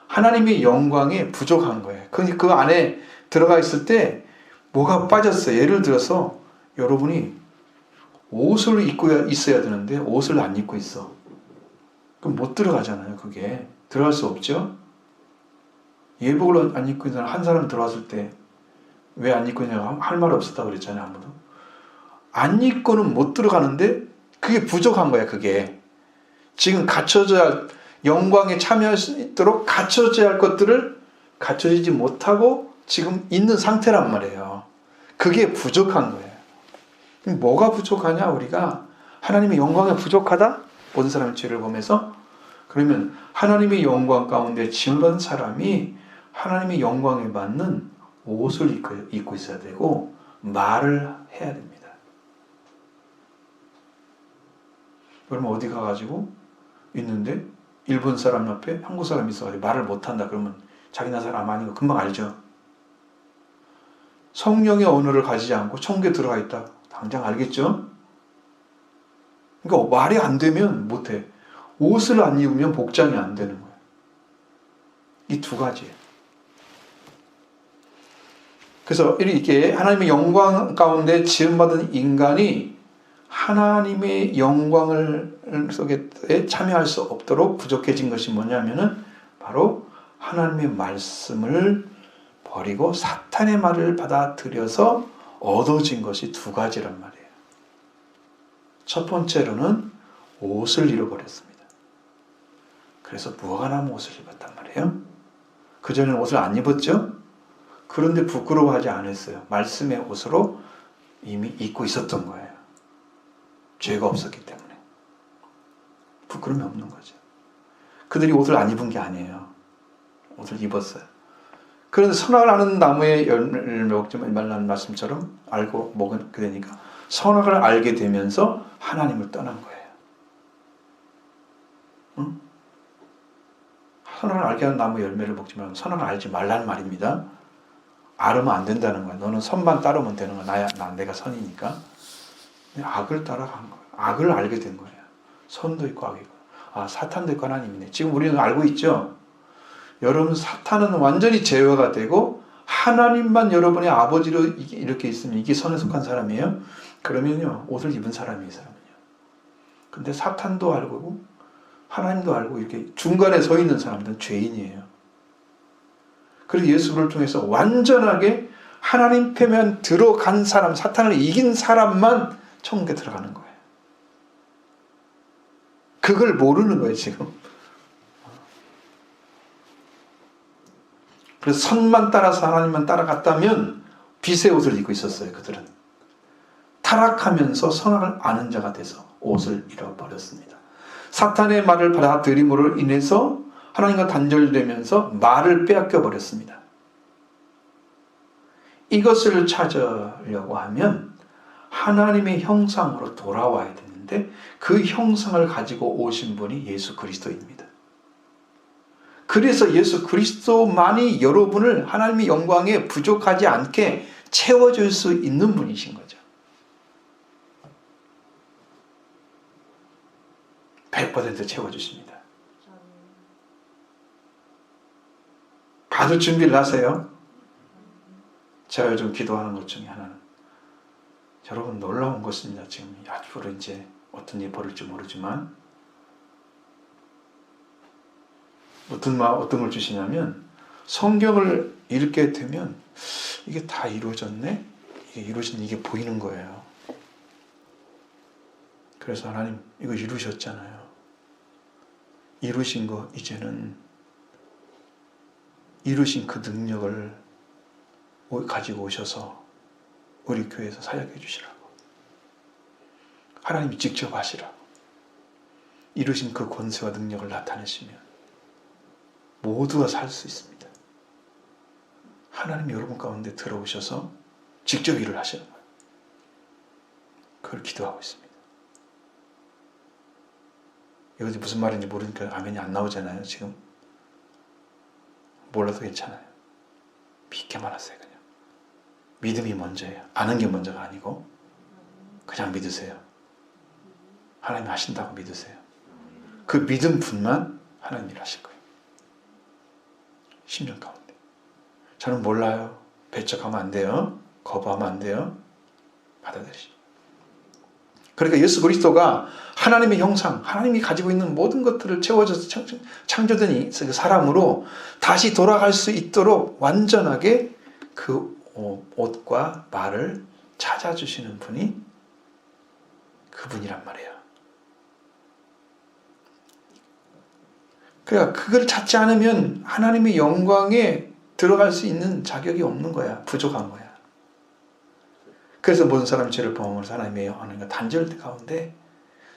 하나님의 영광에 부족한 거예요. 그 안에 들어가 있을 때 뭐가 빠졌어요. 예를 들어서 여러분이 옷을 입고 있어야 되는데 옷을 안 입고 있어. 그럼 못 들어가잖아요. 그게 들어갈 수 없죠. 예복을 안 입고 있는 한 사람 들어왔을 때 왜 안 입고 있냐고 할 말 없었다고 그랬잖아요. 아무도 안 입고는 못 들어가는데 그게 부족한 거야. 그게 지금 갖춰져야 할, 영광에 참여할 수 있도록 갖춰져야 할 것들을 갖춰지지 못하고 지금 있는 상태란 말이에요. 그게 부족한 거예요. 뭐가 부족하냐? 우리가 하나님의 영광에 부족하다? 모든 사람의 죄를 보면서. 그러면 하나님의 영광 가운데 지은 사람이 하나님의 영광에 맞는 옷을 입고 있어야 되고 말을 해야 됩니다. 그러면 어디 가가지고 있는데 일본 사람 옆에 한국 사람이 있어가지고 말을 못한다 그러면 자기나 사람 아닌 거 금방 알죠. 성령의 언어를 가지지 않고 천국에 들어가 있다 당장 알겠죠. 그러니까 말이 안 되면 못해. 옷을 안 입으면 복장이 안 되는 거예요. 이 두 가지예요. 그래서 이렇게 하나님의 영광 가운데 지음받은 인간이 하나님의 영광을 속에 참여할 수 없도록 부족해진 것이 뭐냐면은 바로 하나님의 말씀을 버리고 사탄의 말을 받아들여서 얻어진 것이 두 가지란 말이에요. 첫 번째로는 옷을 잃어버렸습니다. 그래서 무화과나무 옷을 입었단 말이에요. 그전에는 옷을 안 입었죠? 그런데 부끄러워하지 않았어요. 말씀의 옷으로 이미 입고 있었던 거예요. 죄가 없었기 때문에. 부끄러움이 없는 거죠. 그들이 옷을 안 입은 게 아니에요. 옷을 입었어요. 그런데 선악을 아는 나무의 열매를 먹지 말라는 말씀처럼 알고 먹게 되니까 선악을 알게 되면서 하나님을 떠난 거예요. 응? 선악을 알게 하는 나무 열매를 먹지 말고 선악을 알지 말라는 말입니다. 알으면 안 된다는 거야. 너는 선만 따르면 되는 거야. 내가 선이니까. 근데 악을 따라간 거야. 악을 알게 된 거예요. 선도 있고 악이고. 아, 사탄도 있고 하나님이네. 지금 우리는 알고 있죠? 여러분, 사탄은 완전히 제어가 되고 하나님만 여러분의 아버지로 이렇게 있으면 이게 선에 속한 사람이에요? 그러면요, 옷을 입은 사람이 이 사람은요. 근데 사탄도 알고 하나님도 알고 이렇게 중간에 서 있는 사람들은 죄인이에요. 그래서 예수를 통해서 완전하게 하나님 편에 들어간 사람, 사탄을 이긴 사람만 천국에 들어가는 거예요. 그걸 모르는 거예요, 지금. 그래서 선만 따라서 하나님만 따라갔다면 빛의 옷을 입고 있었어요. 그들은 타락하면서 선악을 아는 자가 돼서 옷을 잃어버렸습니다. 사탄의 말을 받아들임으로 인해서 하나님과 단절되면서 말을 빼앗겨 버렸습니다. 이것을 찾으려고 하면 하나님의 형상으로 돌아와야 되는데 그 형상을 가지고 오신 분이 예수 그리스도입니다. 그래서 예수 그리스도만이 여러분을 하나님의 영광에 부족하지 않게 채워줄 수 있는 분이신 거죠. 100% 채워주십니다. 받을 준비를 하세요. 제가 요즘 기도하는 것 중에 하나는 여러분 놀라운 것입니다. 지금 앞으로 이제 어떤 일이 벌어질지 모르지만 어떤 걸 주시냐면 성경을 읽게 되면 이게 다 이루어졌네? 이게 보이는 거예요. 그래서 하나님 이거 이루셨잖아요. 이루신 거 이제는 이루신 그 능력을 가지고 오셔서 우리 교회에서 사역해 주시라고. 하나님이 직접 하시라고. 이루신 그 권세와 능력을 나타내시면 모두가 살 수 있습니다. 하나님이 여러분 가운데 들어오셔서 직접 일을 하시는 거예요. 그걸 기도하고 있습니다. 이것이 무슨 말인지 모르니까 아멘이 안 나오잖아요. 지금 몰라도 괜찮아요. 믿게만 하세요. 그냥 믿음이 먼저예요. 아는 게 먼저가 아니고 그냥 믿으세요. 하나님 하신다고 믿으세요. 그 믿음 분만 하나님 일 하실 거예요. 심령 가운데. 저는 몰라요. 배척하면 안 돼요. 거부하면 안 돼요. 받아들이시죠. 그러니까 예수 그리스도가 하나님의 형상, 하나님이 가지고 있는 모든 것들을 채워줘서 창조된 그 사람으로 다시 돌아갈 수 있도록 완전하게 그 옷과 말을 찾아주시는 분이 그분이란 말이에요. 그러니까 그걸 찾지 않으면 하나님의 영광에 들어갈 수 있는 자격이 없는 거야. 부족한 거야. 그래서 모든 사람이 죄를 범하면서 하나님과 단절 가운데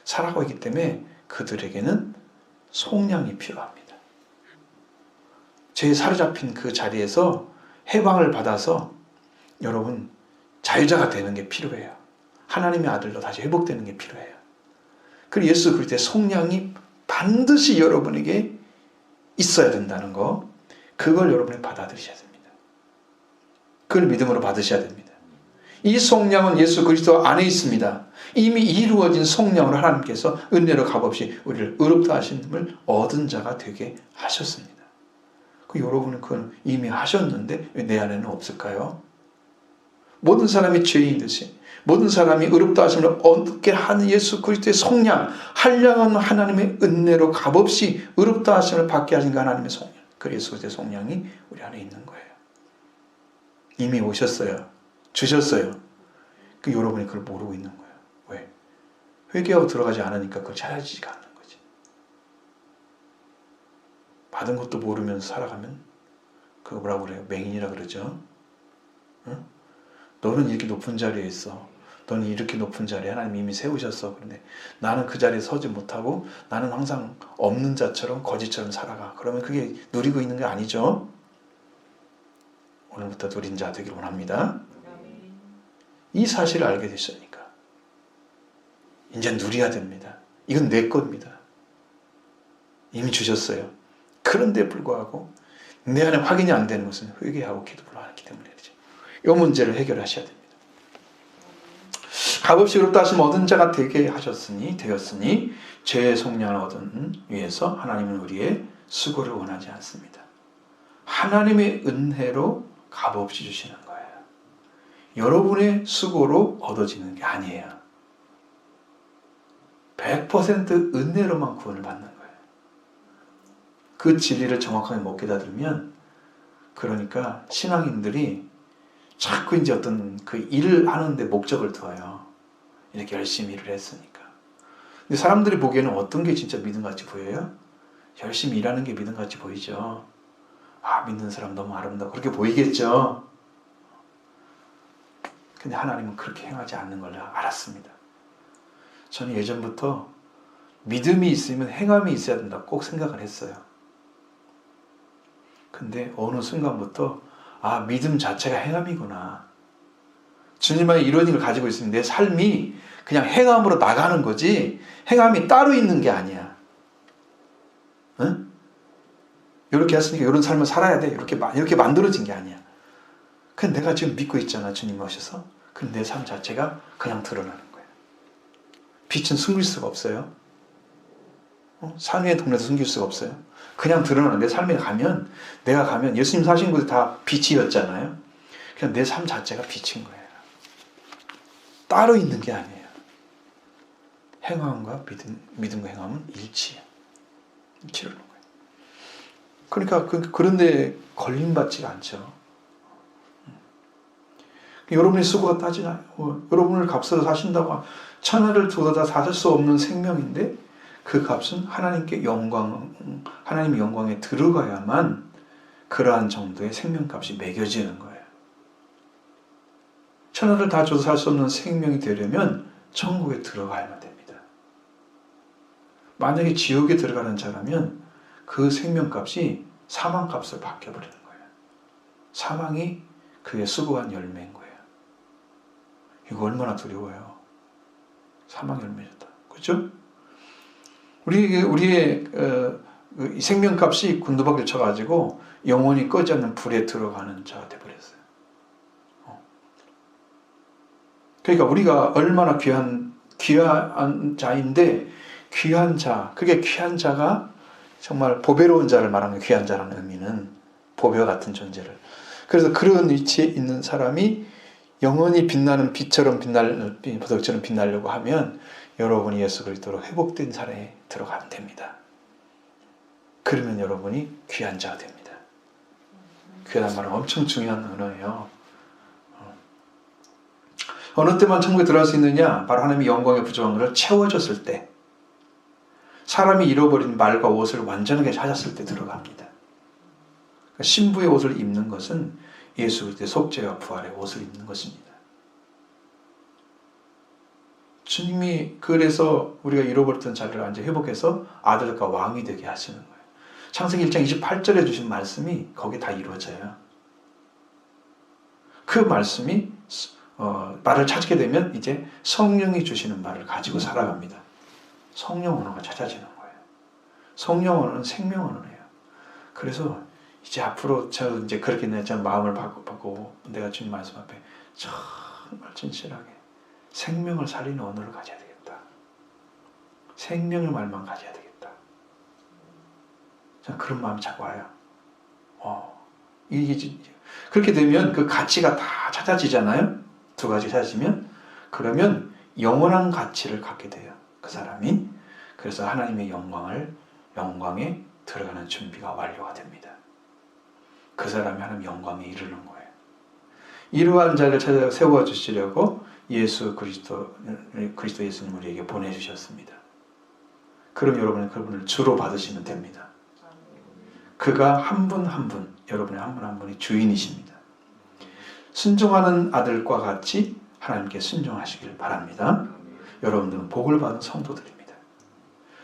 살아가고 있기 때문에 그들에게는 속량이 필요합니다. 죄에 사로잡힌 그 자리에서 해방을 받아서 여러분 자유자가 되는 게 필요해요. 하나님의 아들로 다시 회복되는 게 필요해요. 그리고 예수 그리스도의 속량이 반드시 여러분에게 있어야 된다는 거, 그걸 여러분이 받아들이셔야 됩니다. 그걸 믿음으로 받으셔야 됩니다. 이 속량은 예수 그리스도 안에 있습니다. 이미 이루어진 속량으로 하나님께서 은혜로 값없이 우리를 의롭다 하심을 얻은 자가 되게 하셨습니다. 여러분은 그건 이미 하셨는데 왜 내 안에는 없을까요? 모든 사람이 죄인이듯이 모든 사람이 의롭다 하심을 얻게 하는 예수 그리스도의 속량, 한량한 하나님의 은혜로 값없이 의롭다 하심을 받게 하신 그 하나님의 속량, 그 예수 그리스도의 속량이 우리 안에 있는 거예요. 이미 오셨어요. 주셨어요. 여러분이 그걸 모르고 있는 거예요. 왜? 회개하고 들어가지 않으니까 그걸 찾아지지가 않는 거지. 받은 것도 모르면서 살아가면 그거 뭐라고 그래요? 맹인이라 그러죠. 응? 너는 이렇게 높은 자리에 있어. 너는 이렇게 높은 자리에 하나님이 이미 세우셨어. 그런데 나는 그 자리에 서지 못하고 나는 항상 없는 자처럼 거지처럼 살아가. 그러면 그게 누리고 있는 게 아니죠. 오늘부터 누린 자 되기를 원합니다. 이 사실을 알게 되셨으니까 이제 누려야 됩니다. 이건 내 겁니다. 이미 주셨어요. 그런데 불구하고 내 안에 확인이 안 되는 것은 회개하고 기도를 안 했기 때문이죠. 이 문제를 해결하셔야 됩니다. 값없이 의롭다 하심 얻은 자가 되었으니 죄의 속량을 얻은 위에서 하나님은 우리의 수고를 원하지 않습니다. 하나님의 은혜로 값없이 주시는 거예요. 여러분의 수고로 얻어지는 게 아니에요. 100% 은혜로만 구원을 받는 거예요. 그 진리를 정확하게 못 깨달으면, 그러니까 신앙인들이 자꾸 이제 어떤 그 일을 하는데 목적을 두어요. 이렇게 열심히 일을 했으니까. 근데 사람들이 보기에는 어떤 게 진짜 믿음같이 보여요? 열심히 일하는 게 믿음같이 보이죠. 믿는 사람 너무 아름다워 그렇게 보이겠죠. 근데 하나님은 그렇게 행하지 않는 걸 알았습니다. 저는 예전부터 믿음이 있으면 행함이 있어야 된다 꼭 생각을 했어요. 근데 어느 순간부터 믿음 자체가 행함이구나. 주님만의 이런 일을 가지고 있으면 내 삶이 그냥 행함으로 나가는 거지 행함이 따로 있는 게 아니야. 응? 이렇게 했으니까 이런 삶을 살아야 돼. 이렇게 만들어진 게 아니야. 그냥 내가 지금 믿고 있잖아. 주님 오셔서. 그럼 내 삶 자체가 그냥 드러나는 거야. 빛은 숨길 수가 없어요. 산 위의 동네도 숨길 수가 없어요. 그냥 드러나는 내 삶에 가면 내가 가면 예수님 사신 곳이 다 빛이었잖아요. 그냥 내 삶 자체가 빛인 거예요. 따로 있는 게 아니에요. 행함과 믿음과 행함은 일치해요. 일치하는 거예요. 그러니까 그런데 걸림받지가 않죠. 여러분의 수고가 따지나요? 여러분을 값으로 사신다고 천하를 두고 다 사실 수 없는 생명인데 그 값은 하나님의 영광에 들어가야만 그러한 정도의 생명값이 매겨지는 거예요. 천하를 다 줘도 살 수 없는 생명이 되려면 천국에 들어가야만 됩니다. 만약에 지옥에 들어가는 자라면 그 생명값이 사망값을 바뀌어버리는 거예요. 사망이 그의 수고한 열매인 거예요. 이거 얼마나 두려워요. 사망 열매였다. 그렇죠? 우리의 생명값이 곤두박질 쳐가지고 영원히 꺼지 않는 불에 들어가는 자가 되어버렸어요. 그러니까 우리가 얼마나 귀한 자인데 귀한 자, 그게 귀한 자가 정말 보배로운 자를 말하는 귀한 자라는 의미는 보배와 같은 존재를. 그래서 그런 위치에 있는 사람이 영원히 빛나는 빛처럼 보석처럼 빛나려고 하면 여러분이 예수 그리스도로 회복된 사례에 들어가면 됩니다. 그러면 여러분이 귀한 자가 됩니다. 귀하다는 말은 엄청 중요한 언어예요. 어느 때만 천국에 들어갈 수 있느냐? 바로 하나님의 영광의 부족한 것을 채워줬을 때, 사람이 잃어버린 말과 옷을 완전하게 찾았을 때 들어갑니다. 그러니까 신부의 옷을 입는 것은 예수 그리스도의 속죄와 부활의 옷을 입는 것입니다. 주님이 그래서 우리가 잃어버렸던 자리를 완전히 회복해서 아들과 왕이 되게 하시는 거예요. 창세기 1장 28절에 주신 말씀이 거기에 다 이루어져요. 그 말씀이 말을 찾게 되면 이제 성령이 주시는 말을 가지고 살아갑니다. 성령 언어가 찾아지는 거예요. 성령 언어는 생명 언어예요. 그래서 이제 앞으로 저 이제 그렇게 내 마음을 바꾸고 내가 주님 말씀 앞에 정말 진실하게 생명을 살리는 언어를 가져야 되겠다. 생명의 말만 가져야 되겠다. 저는 그런 마음이 자꾸 와요. 그렇게 되면 그 가치가 다 찾아지잖아요. 두 가지 찾아지면 그러면 영원한 가치를 갖게 돼요. 그 사람이. 그래서 하나님의 영광에 들어가는 준비가 완료가 됩니다. 그 사람이 하나님 영광에 이르는 거예요. 이러한 자를 찾아 세워주시려고 예수 그리스도 예수님 우리에게 보내주셨습니다. 그럼 여러분은 그분을 주로 받으시면 됩니다. 그가 한 분 한 분, 여러분의 한 분 한 분이 주인이십니다. 순종하는 아들과 같이 하나님께 순종하시길 바랍니다. 여러분들은 복을 받은 성도들입니다.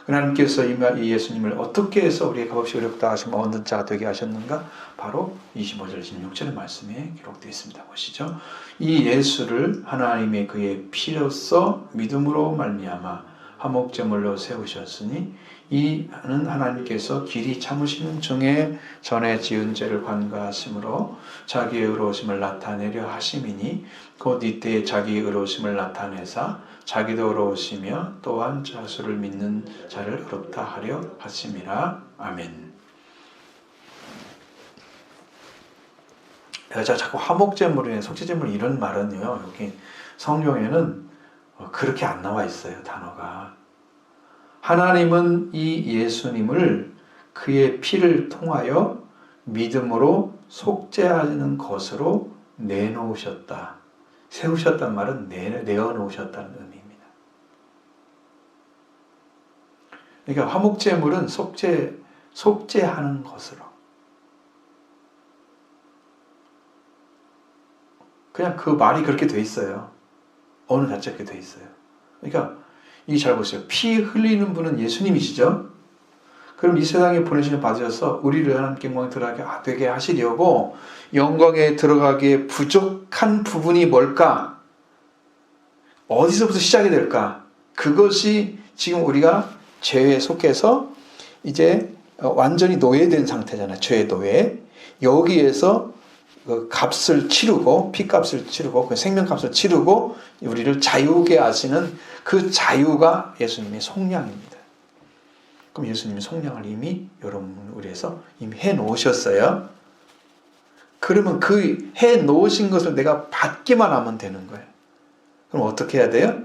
하나님께서 이 예수님을 어떻게 해서 우리의 값없이 어렵다 하시면 얻는 자가 되게 하셨는가? 바로 25절, 26절의 말씀에 기록되어 있습니다. 보시죠. 이 예수를 하나님의 그의 피로써 믿음으로 말미암아 화목제물로 세우셨으니 이는 하나님께서 길이 참으시는 중에 전에 지은 죄를 관가하심으로 자기의 의로우심을 나타내려 하심이니 곧 이때 자기의 의로우심을 나타내사 자기도 의로우시며 또한 자수를 믿는 자를 의롭다 하려 하심이라. 아멘. 제가 자꾸 화목제물이나 속죄제물 이런 말은요, 여기 성경에는 그렇게 안 나와 있어요, 단어가. 하나님은 이 예수님을 그의 피를 통하여 믿음으로 속죄하는 것으로 내놓으셨다. 세우셨단 말은 내어놓으셨다는 의미입니다. 그러니까 화목제물은 속죄하는 것으로. 그냥 그 말이 그렇게 돼 있어요. 언어 자체가 그렇게 돼 있어요. 그러니까 이 잘 보세요. 피 흘리는 분은 예수님이시죠. 그럼 이 세상에 보내시는 받으셔서 우리를 하나님께 영광에 들어가게 하시려고 영광에 들어가기에 부족한 부분이 뭘까? 어디서부터 시작이 될까? 그것이 지금 우리가 죄에 속해서 이제 완전히 노예된 상태잖아요. 죄의 노예. 여기에서 그 값을 치르고, 피값을 치르고, 그 생명값을 치르고 우리를 자유게 하시는 그 자유가 예수님의 속량입니다. 그럼 예수님이 속량을 이미 여러분을 위해서 이미 해 놓으셨어요. 그러면 그 해 놓으신 것을 내가 받기만 하면 되는 거예요. 그럼 어떻게 해야 돼요?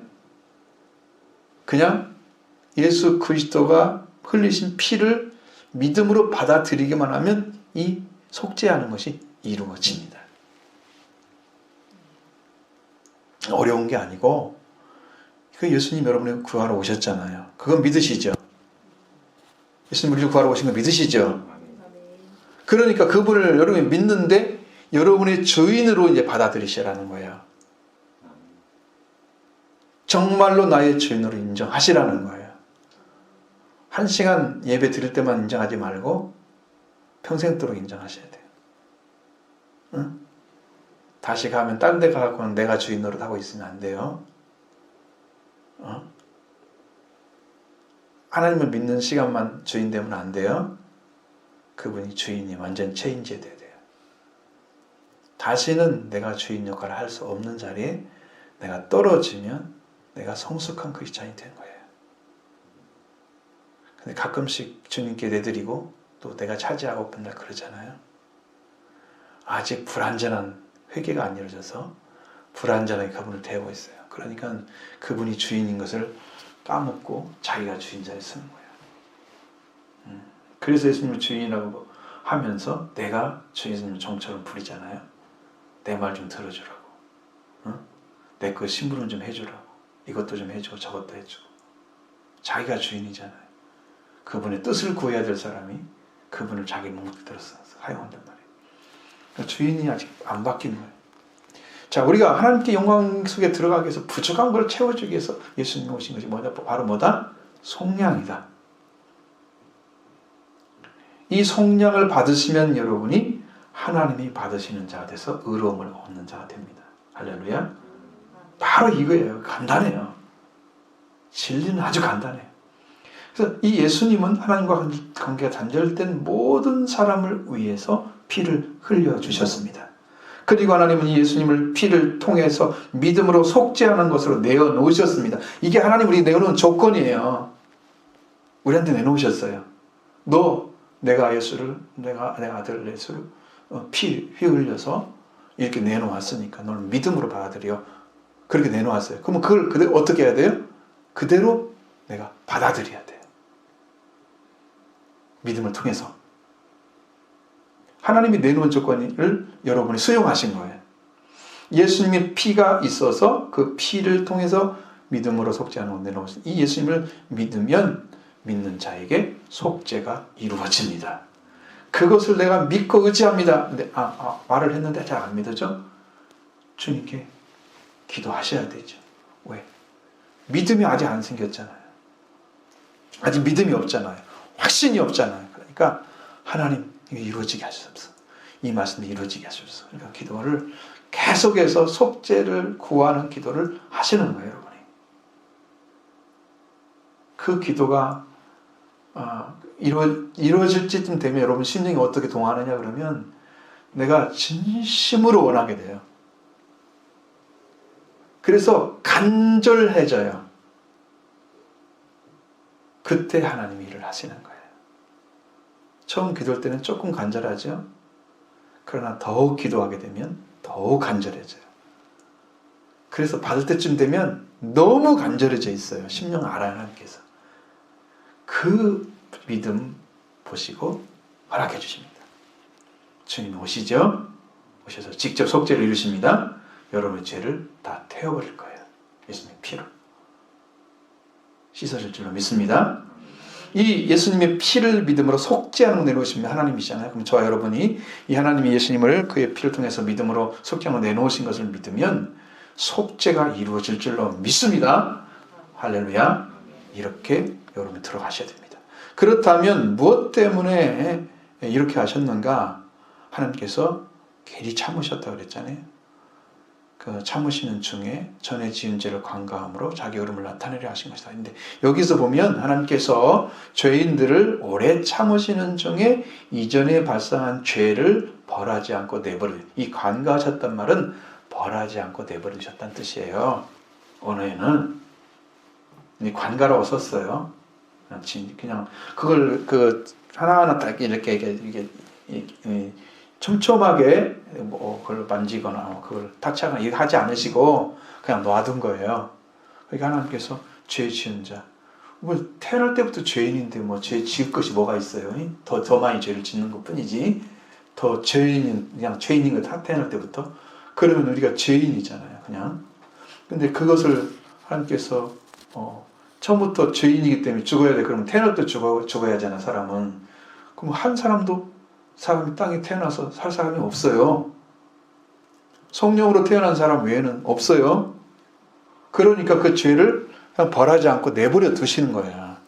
그냥 예수 그리스도가 흘리신 피를 믿음으로 받아들이기만 하면 이 속죄하는 것이 이루어집니다. 어려운 게 아니고 그 예수님 여러분을 구하러 오셨잖아요. 그건 믿으시죠? 예수님 우리를 구하러 오신 거 믿으시죠? 그러니까 그분을 여러분이 믿는데 여러분의 주인으로 이제 받아들이시라는 거예요. 정말로 나의 주인으로 인정하시라는 거예요. 1시간 예배 드릴 때만 인정하지 말고 평생도록 인정하셔야 돼요. 응? 다시 가면 딴 데 가고는 내가 주인 노릇 하고 있으면 안 돼요. 하나님을 믿는 시간만 주인 되면 안 돼요. 그분이 주인이 완전 체인지 돼야 돼요. 다시는 내가 주인 역할을 할 수 없는 자리에 내가 떨어지면 내가 성숙한 크리스찬이 되는 거예요. 근데 가끔씩 주님께 내드리고 또 내가 차지하고 맨날 그러잖아요. 아직 불완전한 회개가 안 이루어져서 불완전하게 그분을 대하고 있어요. 그러니까 그분이 주인인 것을 까먹고 자기가 주인 자리에 서는 거예요. 그래서 예수님을 주인이라고 하면서 내가 주 예수님을 종처럼 부리잖아요. 내 말 좀 들어주라고. 내 그 심부름 좀 해주라고. 이것도 좀 해주고 저것도 해주고. 자기가 주인이잖아요. 그분의 뜻을 구해야 될 사람이 그분을 자기 목적대로 사용한단 말이에요. 그러니까 주인이 아직 안 바뀐 거예요. 자, 우리가 하나님께 영광 속에 들어가기 위해서 부족한 걸 채워주기 위해서 예수님이 오신 것이 뭐냐? 바로 뭐다? 속량이다. 이 속량을 받으시면 여러분이 하나님이 받으시는 자가 돼서 의로움을 얻는 자가 됩니다. 할렐루야. 바로 이거예요. 간단해요. 진리는 아주 간단해요. 그래서 이 예수님은 하나님과 관계가 단절된 모든 사람을 위해서 피를 흘려주셨습니다. 그리고 하나님은 이 예수님을 피를 통해서 믿음으로 속죄하는 것으로 내어놓으셨습니다. 이게 하나님 우리 내어놓은 조건이에요. 우리한테 내놓으셨어요. 너 내가 예수를 내가 아들 예수를 피 흘려서 이렇게 내놓았으니까 너를 믿음으로 받아들여. 그렇게 내놓았어요. 그러면 그걸 그대로 어떻게 해야 돼요? 그대로 내가 받아들여야 돼요. 믿음을 통해서. 하나님이 내놓은 조건을 여러분이 수용하신 거예요. 예수님의 피가 있어서 그 피를 통해서 믿음으로 속죄하는 걸 내놓으신 이 예수님을 믿으면 믿는 자에게 속죄가 이루어집니다. 그것을 내가 믿고 의지합니다. 근데 말을 했는데 잘 안 믿어져? 주님께 기도하셔야 되죠. 왜? 믿음이 아직 안 생겼잖아요. 아직 믿음이 없잖아요. 확신이 없잖아요. 그러니까 하나님 이거 이루어지게 하시옵소서. 이 말씀이 이루어지게 하시옵소서. 그러니까 기도를 계속해서 속죄를 구하는 기도를 하시는 거예요, 여러분이. 그 기도가 이루어질 때쯤 되면 여러분 심령이 어떻게 동하느냐 그러면 내가 진심으로 원하게 돼요. 그래서 간절해져요. 그때 하나님이 일을 하시는 거예요. 처음 기도할 때는 조금 간절하죠. 그러나 더욱 기도하게 되면 더욱 간절해져요. 그래서 받을 때쯤 되면 너무 간절해져 있어요. 심령 알아요, 하나님께서. 그 믿음 보시고 허락해 주십니다. 주님 오시죠? 오셔서 직접 속죄를 이루십니다. 여러분의 죄를 다 태워버릴 거예요. 예수님의 피로. 씻어질 줄로 믿습니다. 이 예수님의 피를 믿음으로 속죄하는 내놓으신 하나님이시잖아요. 그럼 저와 여러분이 이 하나님이 예수님을 그의 피를 통해서 믿음으로 속죄하는 내놓으신 것을 믿으면 속죄가 이루어질 줄로 믿습니다. 할렐루야. 이렇게 여러분이 들어가셔야 됩니다. 그렇다면 무엇 때문에 이렇게 하셨는가? 하나님께서 괜히 참으셨다고 그랬잖아요. 그 참으시는 중에 전에 지은 죄를 관가함으로 자기 의름을 나타내려 하신 것이다. 근데 여기서 보면 하나님께서 죄인들을 오래 참으시는 중에 이전에 발생한 죄를 벌하지 않고 내버려, 이 관가하셨단 말은 벌하지 않고 내버리셨다는 뜻이에요. 언어에는 이 관가라고 썼어요. 그냥 그걸 하나하나 딱 이렇게 촘촘하게 그걸 만지거나 그걸 타치하거나 이거 하지 않으시고 그냥 놔둔 거예요. 그러니까 하나님께서 죄 지은 자, 뭐 태어날 때부터 죄인인데 뭐 죄 지을 것이 뭐가 있어요? 더 많이 죄를 짓는 것뿐이지. 더 그냥 죄인인 거 태어날 때부터. 그러면 우리가 죄인이잖아요, 그냥. 근데 그것을 하나님께서 처음부터 죄인이기 때문에 죽어야 돼. 그러면 태어날 때 죽어야 하잖아, 사람은. 그럼 한 사람이 땅에 태어나서 살 사람이 없어요. 성령으로 태어난 사람 외에는 없어요. 그러니까 그 죄를 그냥 벌하지 않고 내버려 두시는 거야.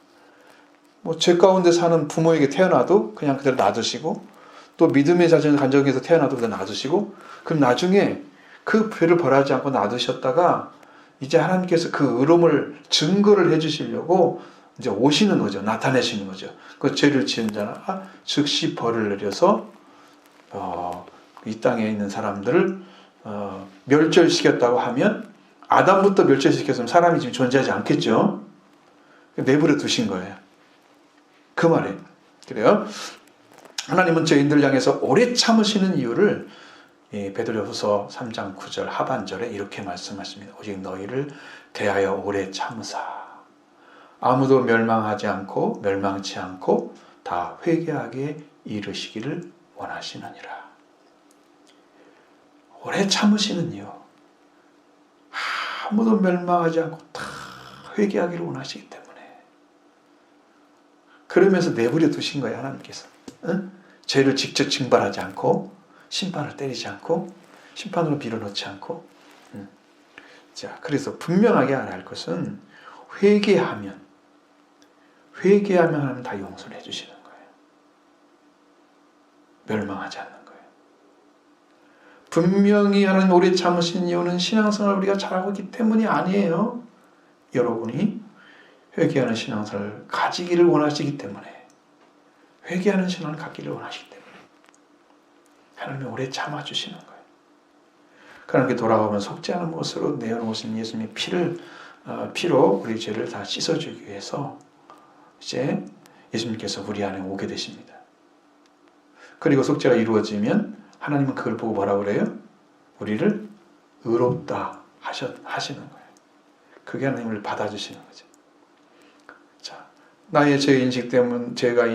뭐 죄 가운데 사는 부모에게 태어나도 그냥 그대로 놔두시고, 또 믿음의 가정에서 태어나도 그대로 놔두시고, 그럼 나중에 그 죄를 벌하지 않고 놔두셨다가 이제 하나님께서 그 의로움을 증거를 해주시려고 이제 오시는 거죠. 나타내시는 거죠. 그 죄를 지은 자는 즉시 벌을 내려서 이 땅에 있는 사람들을 멸절시켰다고 하면, 아담부터 멸절시켰으면 사람이 지금 존재하지 않겠죠. 내버려 두신 거예요. 그 말에 그래요. 하나님은 죄인들 향해서 오래 참으시는 이유를 베드로후서 3장 9절 하반절에 이렇게 말씀하십니다. 오직 너희를 대하여 오래 참으사 아무도 멸망하지 않고 멸망치 않고 다 회개하게 이르시기를 원하시느니라. 오래 참으시는 이유, 아무도 멸망하지 않고 다 회개하기를 원하시기 때문에. 그러면서 내버려 두신 거예요, 하나님께서. 응? 죄를 직접 징벌하지 않고, 심판을 때리지 않고, 심판으로 밀어넣지 않고. 자, 그래서 분명하게 알아야 할 것은 회개하면 하나님 다 용서를 해주시는 거예요. 멸망하지 않는 거예요. 분명히 하나님 오래 참으신 이유는 신앙생활을 우리가 잘하고 있기 때문이 아니에요. 여러분이 회개하는 신앙생활을 가지기를 원하시기 때문에, 회개하는 신앙을 갖기를 원하시기 때문에 하나님이 오래 참아주시는 거예요. 하나님께 돌아오면 속죄하는 것으로 내어놓으신 예수님의 피로 우리 죄를 다 씻어주기 위해서 이제 예수님께서 우리 안에 오게 되십니다. 그리고 속죄가 이루어지면 하나님은 그걸 보고 뭐라고 그래요? 우리를 의롭다 하시는 거예요. 그게 하나님을 받아주시는 거죠. 자, 나의 죄가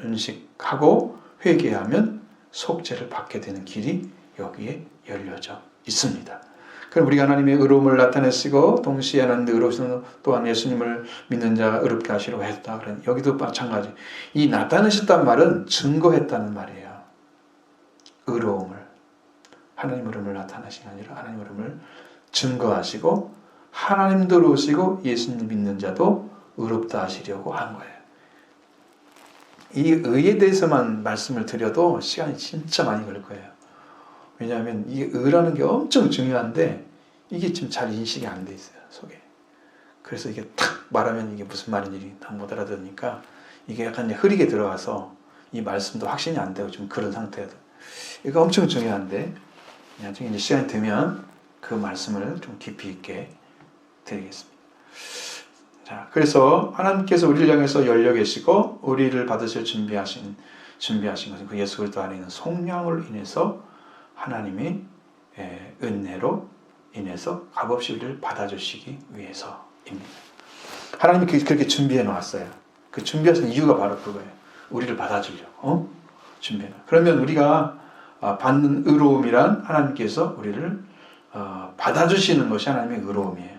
인식하고 회개하면 속죄를 받게 되는 길이 여기에 열려져 있습니다. 그럼 우리가 하나님의 의로움을 나타내시고 동시에 하나님의 의로우신 또한 예수님을 믿는 자가 의롭게 하시려고 했다. 그런 여기도 마찬가지. 이 나타내셨단 말은 증거했다는 말이에요. 의로움을, 하나님 의로움을 나타내신 게 아니라 하나님 의로움을 증거하시고 하나님도 의로우시고 예수님 믿는 자도 의롭다 하시려고 한 거예요. 이 의에 대해서만 말씀을 드려도 시간이 진짜 많이 걸릴 거예요. 왜냐하면 이 의라는 게 엄청 중요한데 이게 지금 잘 인식이 안 돼 있어요, 속에. 그래서 이게 탁 말하면 이게 무슨 말인지 다 못 알아들으니까 이게 약간 흐리게 들어가서 이 말씀도 확신이 안 되고 좀 그런 상태예요. 이거 엄청 중요한데 나중에 이제 시간이 되면 그 말씀을 좀 깊이 있게 드리겠습니다. 자, 그래서 하나님께서 우리를 향해서 열려 계시고 우리를 받으실 준비하신 것은 그 예수 그리스도 안에 있는 성령으로 인해서 하나님의 은혜로 인해서 값없이 우리를 받아주시기 위해서입니다. 하나님이 그렇게 준비해 놓았어요. 그 준비하신 이유가 바로 그거예요. 우리를 받아주려고 준비해 놓았어요. 그러면 우리가 받는 의로움이란 하나님께서 우리를 받아주시는 것이 하나님의 의로움이에요.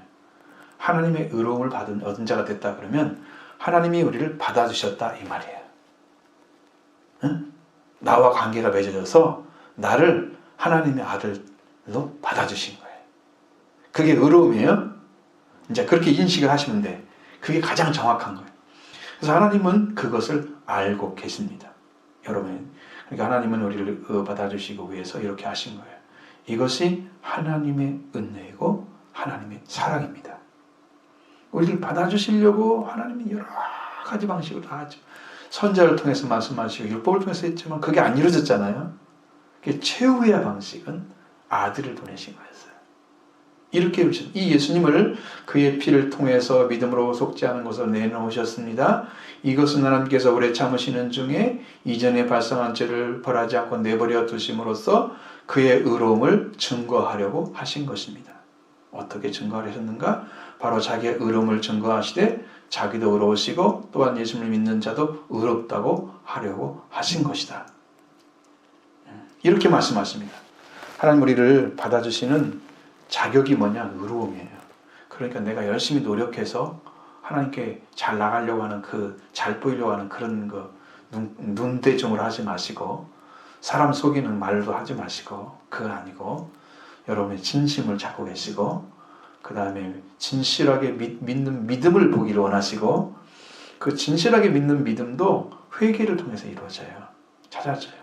하나님의 의로움을 얻은 자가 됐다 그러면 하나님이 우리를 받아주셨다 이 말이에요. 응? 나와 관계가 맺어져서 나를 하나님의 아들로 받아주신 거예요. 그게 의로움이에요. 이제 그렇게 인식을 하시면 돼. 그게 가장 정확한 거예요. 그래서 하나님은 그것을 알고 계십니다. 여러분, 그러니까 하나님은 우리를 받아주시기 위해서 이렇게 하신 거예요. 이것이 하나님의 은혜이고 하나님의 사랑입니다. 우리를 받아주시려고 하나님이 여러 가지 방식으로 다 하죠. 선자를 통해서 말씀하시고 율법을 통해서 했지만 그게 안 이루어졌잖아요. 그게 최후의 방식은 아들을 보내신 거였어요. 이렇게 이루셨어요. 이 예수님을 그의 피를 통해서 믿음으로 속죄하는 것으로 내놓으셨습니다. 이것은 하나님께서 오래 참으시는 중에 이전에 발생한 죄를 벌하지 않고 내버려 두심으로써 그의 의로움을 증거하려고 하신 것입니다. 어떻게 증거하셨는가? 바로 자기의 의로움을 증거하시되 자기도 의로우시고 또한 예수님을 믿는 자도 의롭다고 하려고 하신 것이다. 이렇게 말씀하십니다. 하나님 우리를 받아주시는 자격이 뭐냐? 의로움이에요. 그러니까 내가 열심히 노력해서 하나님께 잘 나가려고 하는 잘 보이려고 하는 그런 눈대중으로 하지 마시고 사람 속이는 말도 하지 마시고 그건 아니고 여러분의 진심을 찾고 계시고 그 다음에 진실하게 믿는 믿음을 보기를 원하시고 그 진실하게 믿는 믿음도 회개를 통해서 이루어져요. 찾아져요.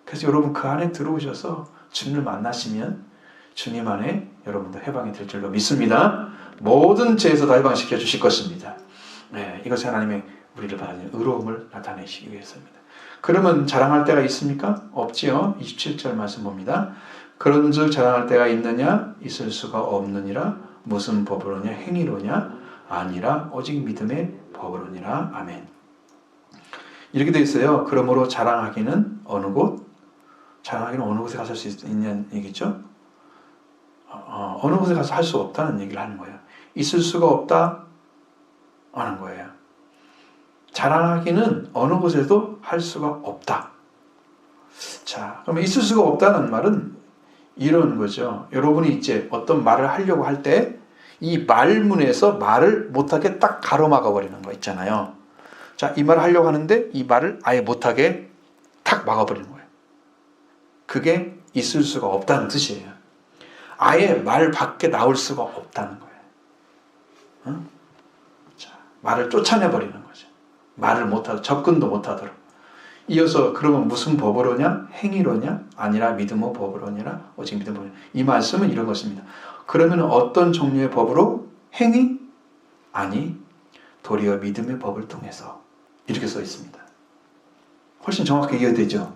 그래서 여러분 그 안에 들어오셔서 주님을 만나시면 주님 안에 여러분도 해방이 될 줄로 믿습니다. 모든 죄에서 다 해방시켜 주실 것입니다. 네, 이것이 하나님의 우리를 받는 의로움을 나타내시기 위해서입니다. 그러면 자랑할 때가 있습니까? 없지요. 27절 말씀 봅니다. 그런즉 자랑할 때가 있느냐? 있을 수가 없느니라. 무슨 법으로냐? 행위로냐? 아니라 오직 믿음의 법으로니라. 아멘. 이렇게 되어 있어요. 그러므로 자랑하기는 어느 곳? 자랑하기는 어느 곳에 가서 할 수 있냐는 얘기죠. 어느 곳에 가서 할 수 없다는 얘기를 하는 거예요. 있을 수가 없다 하는 거예요. 자랑하기는 어느 곳에도 할 수가 없다. 자, 그러면 있을 수가 없다는 말은 이런 거죠. 여러분이 이제 어떤 말을 하려고 할 때 이 말문에서 말을 못하게 딱 가로막아 버리는 거 있잖아요. 자, 이 말을 하려고 하는데 이 말을 아예 못하게 탁 막아버리는 거예요. 그게 있을 수가 없다는 뜻이에요. 아예 말 밖에 나올 수가 없다는 거예요. 응? 자, 말을 쫓아내버리는 거죠. 말을 못하도록, 접근도 못하도록. 이어서 그러면 무슨 법으로냐? 행위로냐? 아니라 믿음의 법으로니라. 오직 믿음의 법이냐. 이 말씀은 이런 것입니다. 그러면 어떤 종류의 법으로? 행위? 아니, 도리어 믿음의 법을 통해서. 이렇게 써 있습니다. 훨씬 정확하게 이해되죠?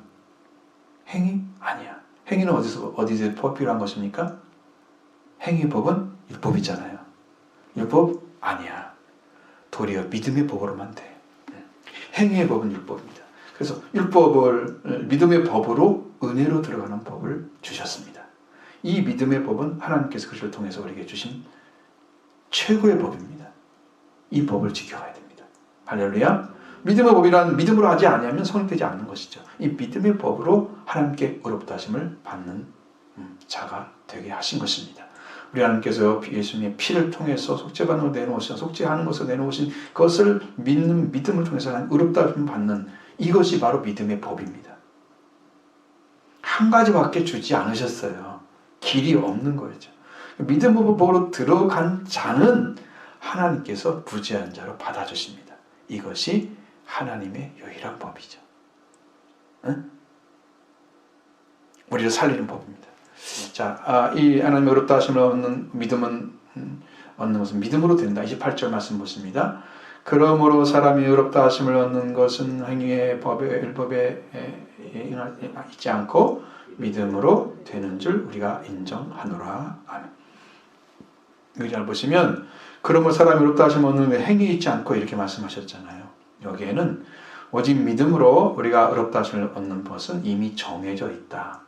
행위? 아니야. 행위는 어디서 필요한 것입니까? 행위 법은 율법이잖아요. 율법? 아니야. 도리어 믿음의 법으로만 돼. 행위의 법은 율법입니다. 그래서 율법을 믿음의 법으로 은혜로 들어가는 법을 주셨습니다. 이 믿음의 법은 하나님께서 그리스도를 통해서 우리에게 주신 최고의 법입니다. 이 법을 지켜가야 됩니다. 할렐루야. 믿음의 법이란 믿음으로 하지 아니하면 성립되지 않는 것이죠. 이 믿음의 법으로 하나님께 의롭다 하심을 받는 자가 되게 하신 것입니다. 우리 하나님께서 예수님의 피를 통해서 속죄받는 것을 내놓으신, 속죄하는 것을 내놓으신 그것을 믿는 믿음을 통해서 의롭다 하심을 받는 이것이 바로 믿음의 법입니다. 한 가지밖에 주지 않으셨어요. 길이 없는 거죠. 믿음의 법으로 들어간 자는 하나님께서 무죄한 자로 받아주십니다. 이것이 하나님의 유일한 법이죠. 응? 우리를 살리는 법입니다. 자, 이 하나님의 의롭다 하심을 얻는 믿음은 얻는 것은 믿음으로 된다. 28절 말씀 보십니다. 그러므로 사람이 의롭다 하심을 얻는 것은 행위의 율법에 있지 않고 믿음으로 되는 줄 우리가 인정하노라. 아멘. 여기 잘 보시면 그러므로 사람이 의롭다 하심을 얻는 행위 있지 않고 이렇게 말씀하셨잖아요. 여기에는 오직 믿음으로 우리가 의롭다 하심을 얻는 것은 이미 정해져 있다.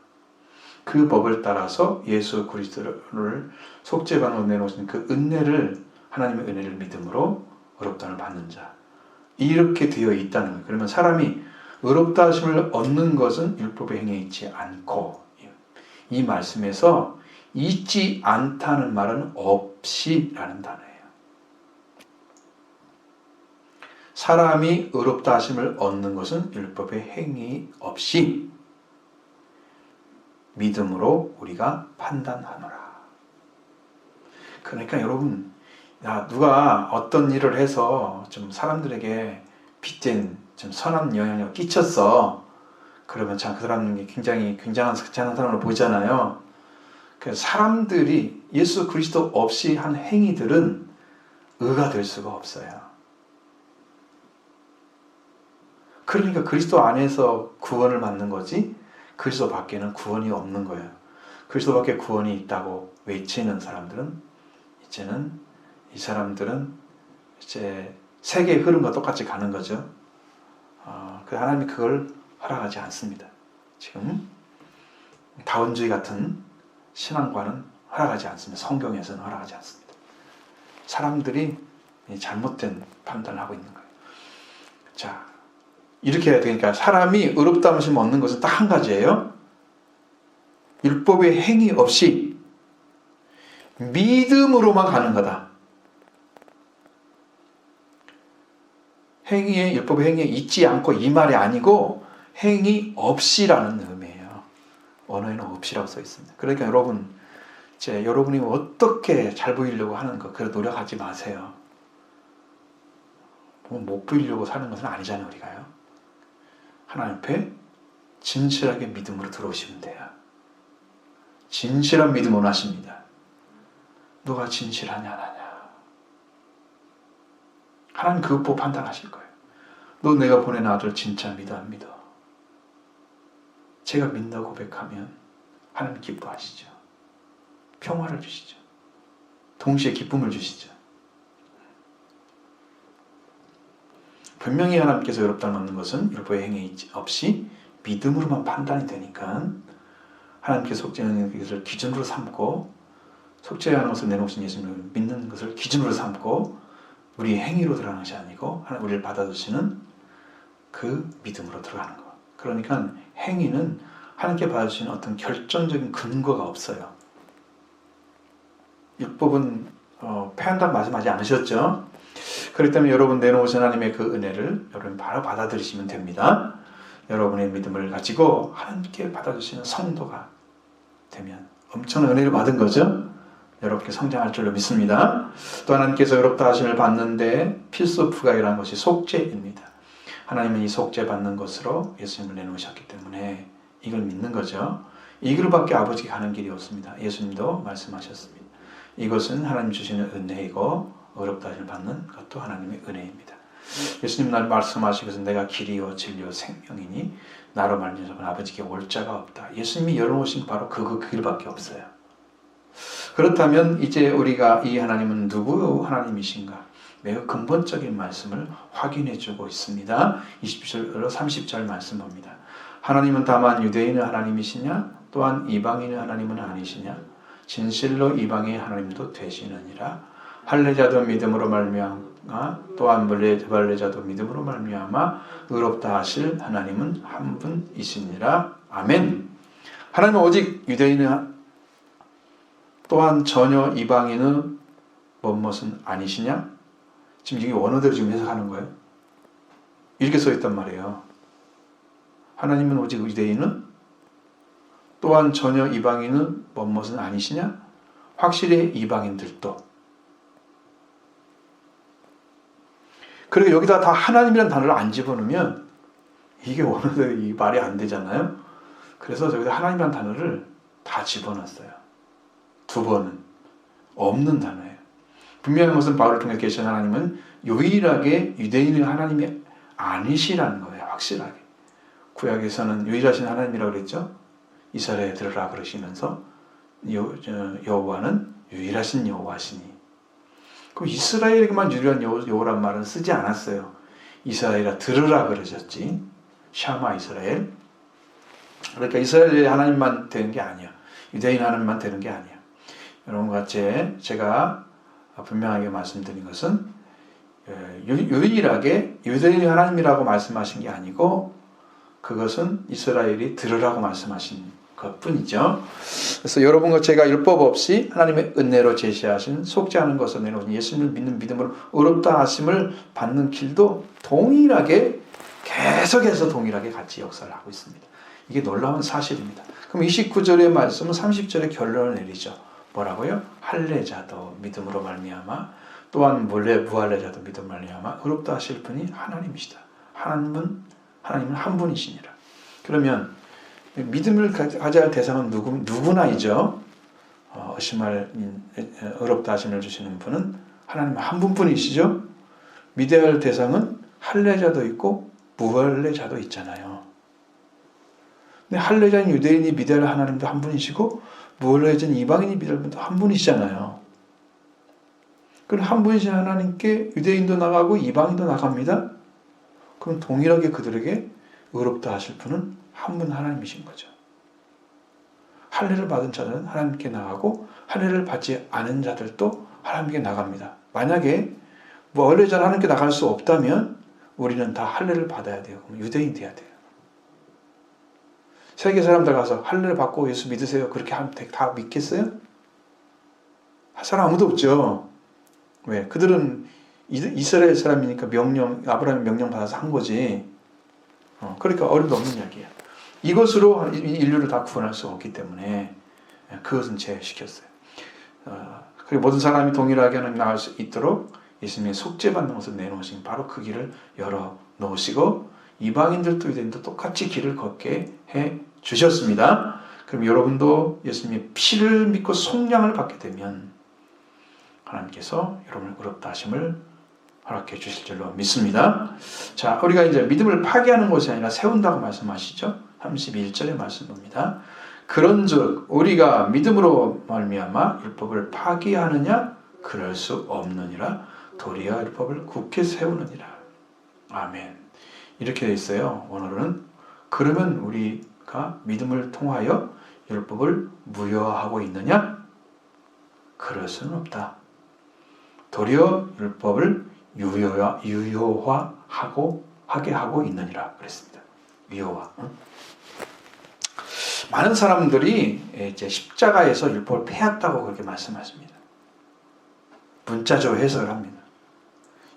그 법을 따라서 예수 그리스도를 속죄받는 내놓으신 그 은혜를 하나님의 은혜를 믿음으로 의롭다함을 받는 자 이렇게 되어 있다는 거예요. 그러면 사람이 의롭다 하심을 얻는 것은 율법의 행위에 있지 않고 이 말씀에서 있지 않다는 말은 없이라는 단어예요. 사람이 의롭다 하심을 얻는 것은 율법의 행위 없이 믿음으로 우리가 판단하노라. 그러니까 여러분, 누가 어떤 일을 해서 좀 사람들에게 빗댄 좀 선한 영향을 끼쳤어. 그러면 참 그 사람이 굉장히 굉장한 사람으로 보이잖아요. 그래서 사람들이 예수 그리스도 없이 한 행위들은 의가 될 수가 없어요. 그러니까 그리스도 안에서 구원을 받는 거지 그리스도 밖에는 구원이 없는 거예요. 그리스도 밖에 구원이 있다고 외치는 사람들은 이제는 이 사람들은 이제 세계의 흐름과 똑같이 가는 거죠. 그 하나님이 그걸 허락하지 않습니다. 지금 다원주의 같은 신앙과는 허락하지 않습니다. 성경에서는 허락하지 않습니다. 사람들이 잘못된 판단을 하고 있는 거예요. 자, 이렇게 해야 되니까 사람이 의롭다 하심을 얻는 것은 딱 한 가지예요. 율법의 행위 없이 믿음으로만 가는 거다. 율법의 행위에 있지 않고 이 말이 아니고 행위 없이라는 의미예요. 언어에는 없이라고 써 있습니다. 그러니까 여러분이 어떻게 잘 보이려고 하는 거, 그래 노력하지 마세요. 못 보이려고 사는 것은 아니잖아요, 우리가요. 하나님 앞에 진실하게 믿음으로 들어오시면 돼요. 진실한 믿음으로 하십니다. 너가 진실하냐, 아냐. 하나님 그것 보고 판단하실 거예요. 너 내가 보낸 아들 진짜 믿어, 안 믿어? 제가 믿는다고 고백하면 하나님 기뻐하시죠. 평화를 주시죠. 동시에 기쁨을 주시죠. 분명히 하나님께서 의롭다를 받는 것은 율법의 행위 없이 믿음으로만 판단이 되니까 하나님께서 속죄하는 것을 기준으로 삼고 속죄하는 것을 내놓으신 예수님을 믿는 것을 기준으로 삼고 우리의 행위로 들어가는 것이 아니고 하나님 우리를 받아주시는 그 믿음으로 들어가는 것. 그러니까 행위는 하나님께 받아주시는 어떤 결정적인 근거가 없어요. 율법은 폐한다고 말씀하지 않으셨죠? 그렇기 때문에 여러분 내놓으신 하나님의 그 은혜를 여러분 바로 받아들이시면 됩니다. 여러분의 믿음을 가지고 하나님께 받아주시는 성도가 되면 엄청난 은혜를 받은 거죠. 여러분께 성장할 줄로 믿습니다. 또 하나님께서 의롭다 하심을 받는데 필수 부가이라는 것이 속죄입니다. 하나님은 이 속죄 받는 것으로 예수님을 내놓으셨기 때문에 이걸 믿는 거죠. 이 길밖에 아버지께 가는 길이 없습니다. 예수님도 말씀하셨습니다. 이것은 하나님 주시는 은혜이고 의롭다 하심을 받는 것도 하나님의 은혜입니다. 예수님 날 말씀하시면서 내가 길이요 진리요 생명이니 나로 말미암아 아버지께 올 자가 없다. 예수님이 열어놓으신 바로 그 길밖에 없어요. 그렇다면 이제 우리가 이 하나님은 누구 하나님이신가? 매우 근본적인 말씀을 확인해주고 있습니다. 20절로 30절 말씀 봅니다. 하나님은 다만 유대인의 하나님이시냐? 또한 이방인의 하나님은 아니시냐? 진실로 이방의 하나님도 되시느니라. 할례자도 믿음으로 말미암아 또한 무할례자도 믿음으로 말미암아 의롭다 하실 하나님은 한 분이시니라. 아멘. 하나님은 오직 유대인의 또한 전혀 이방인은 무엇은 아니시냐? 지금 이게 원어대로 지금 해석하는 거예요. 이렇게 써있단 말이에요. 하나님은 오직 유대인은 또한 전혀 이방인은 무엇은 아니시냐? 확실히 이방인들도. 그리고 여기다 다 하나님이라는 단어를 안 집어넣으면 이게 원어대로 이 말이 안 되잖아요. 그래서 여기다 하나님이라는 단어를 다 집어넣었어요. 두 번은 없는 단어예요. 분명한 것은 바울을 통해 계신 하나님은 유일하게 유대인의 하나님이 아니시라는 거예요. 확실하게. 구약에서는 유일하신 하나님이라고 그랬죠. 이스라엘에 들으라 그러시면서 여호와는 유일하신 여호와시니. 그럼 이스라엘에게만 유일한 여호와란 말은 쓰지 않았어요. 이스라엘아 들으라 그러셨지. 샤마 이스라엘. 그러니까 이스라엘의 하나님만 되는 게 아니야. 유대인 하나님만 되는 게 아니야. 여러분과 같이 제가 분명하게 말씀드린 것은 유일하게 유대인의 하나님이라고 말씀하신 게 아니고 그것은 이스라엘이 들으라고 말씀하신 그것뿐이죠. 그래서 여러분과 제가 율법 없이 하나님의 은혜로 제시하신 속지 않은 것을 내놓은 예수님을 믿는 믿음으로 의롭다 하심을 받는 길도 동일하게 계속해서 동일하게 같이 역사를 하고 있습니다. 이게 놀라운 사실입니다. 그럼 29절의 말씀은 30절의 결론을 내리죠. 뭐라고요? 할례자도 믿음으로 말미암아 또한 무할례자도 믿음으로 말미암아 의롭다 하실 분이 하나님이시다. 하나님은 한 분이시니라. 그러면 믿음을 가져야 할 대상은 누구나이죠. 의롭다 하심을 주시는 분은 하나님 한 분뿐이시죠. 믿어야 할 대상은 할례자도 있고 무할례자도 있잖아요. 근데 할례자인 유대인이 믿어야 할 하나님도 한 분이시고 무할례자인 이방인이 믿어야 할 분도 한 분이시잖아요. 그럼 한 분이신 하나님께 유대인도 나가고 이방인도 나갑니다. 그럼 동일하게 그들에게 의롭다 하실 분은 한 분 하나님이신 거죠. 할례를 받은 자들은 하나님께 나가고 할례를 받지 않은 자들도 하나님께 나갑니다. 만약에 할례자는 하나님께 나갈 수 없다면 우리는 다 할례를 받아야 돼요. 그럼 유대인이 돼야 돼요. 세계 사람들 가서 할례를 받고 예수 믿으세요. 그렇게 하면 다 믿겠어요? 할 사람 아무도 없죠. 왜? 그들은 이스라엘 사람이니까 아브라함의 명령 받아서 한 거지. 그러니까 어림도 없는 이야기예요. 이것으로 인류를 다 구원할 수 없기 때문에 그것은 제시켰어요. 그리고 모든 사람이 동일하게 하나님 나갈 수 있도록 예수님의 속죄받는 것을 내놓으신 바로 그 길을 열어 놓으시고 이방인들도 유대인도 똑같이 길을 걷게 해 주셨습니다. 그럼 여러분도 예수님의 피를 믿고 속량을 받게 되면 하나님께서 여러분을 의롭다 하심을 허락해 주실 줄로 믿습니다. 자, 우리가 이제 믿음을 파괴하는 것이 아니라 세운다고 말씀하시죠. 31절의 말씀 봅니다. 그런즉 우리가 믿음으로 말미암아 율법을 파괴하느냐? 그럴 수 없느니라. 도리어 율법을 굳게 세우느니라. 아멘. 이렇게 되어 있어요. 오늘은 그러면 우리가 믿음을 통하여 율법을 무효화하고 있느냐? 그럴 수는 없다. 도리어 율법을 하게 하고 있느니라 그랬습니다. 유효화. 많은 사람들이 이제 십자가에서 율법을 폐했다고 그렇게 말씀하십니다. 문자적으로 해석을 합니다.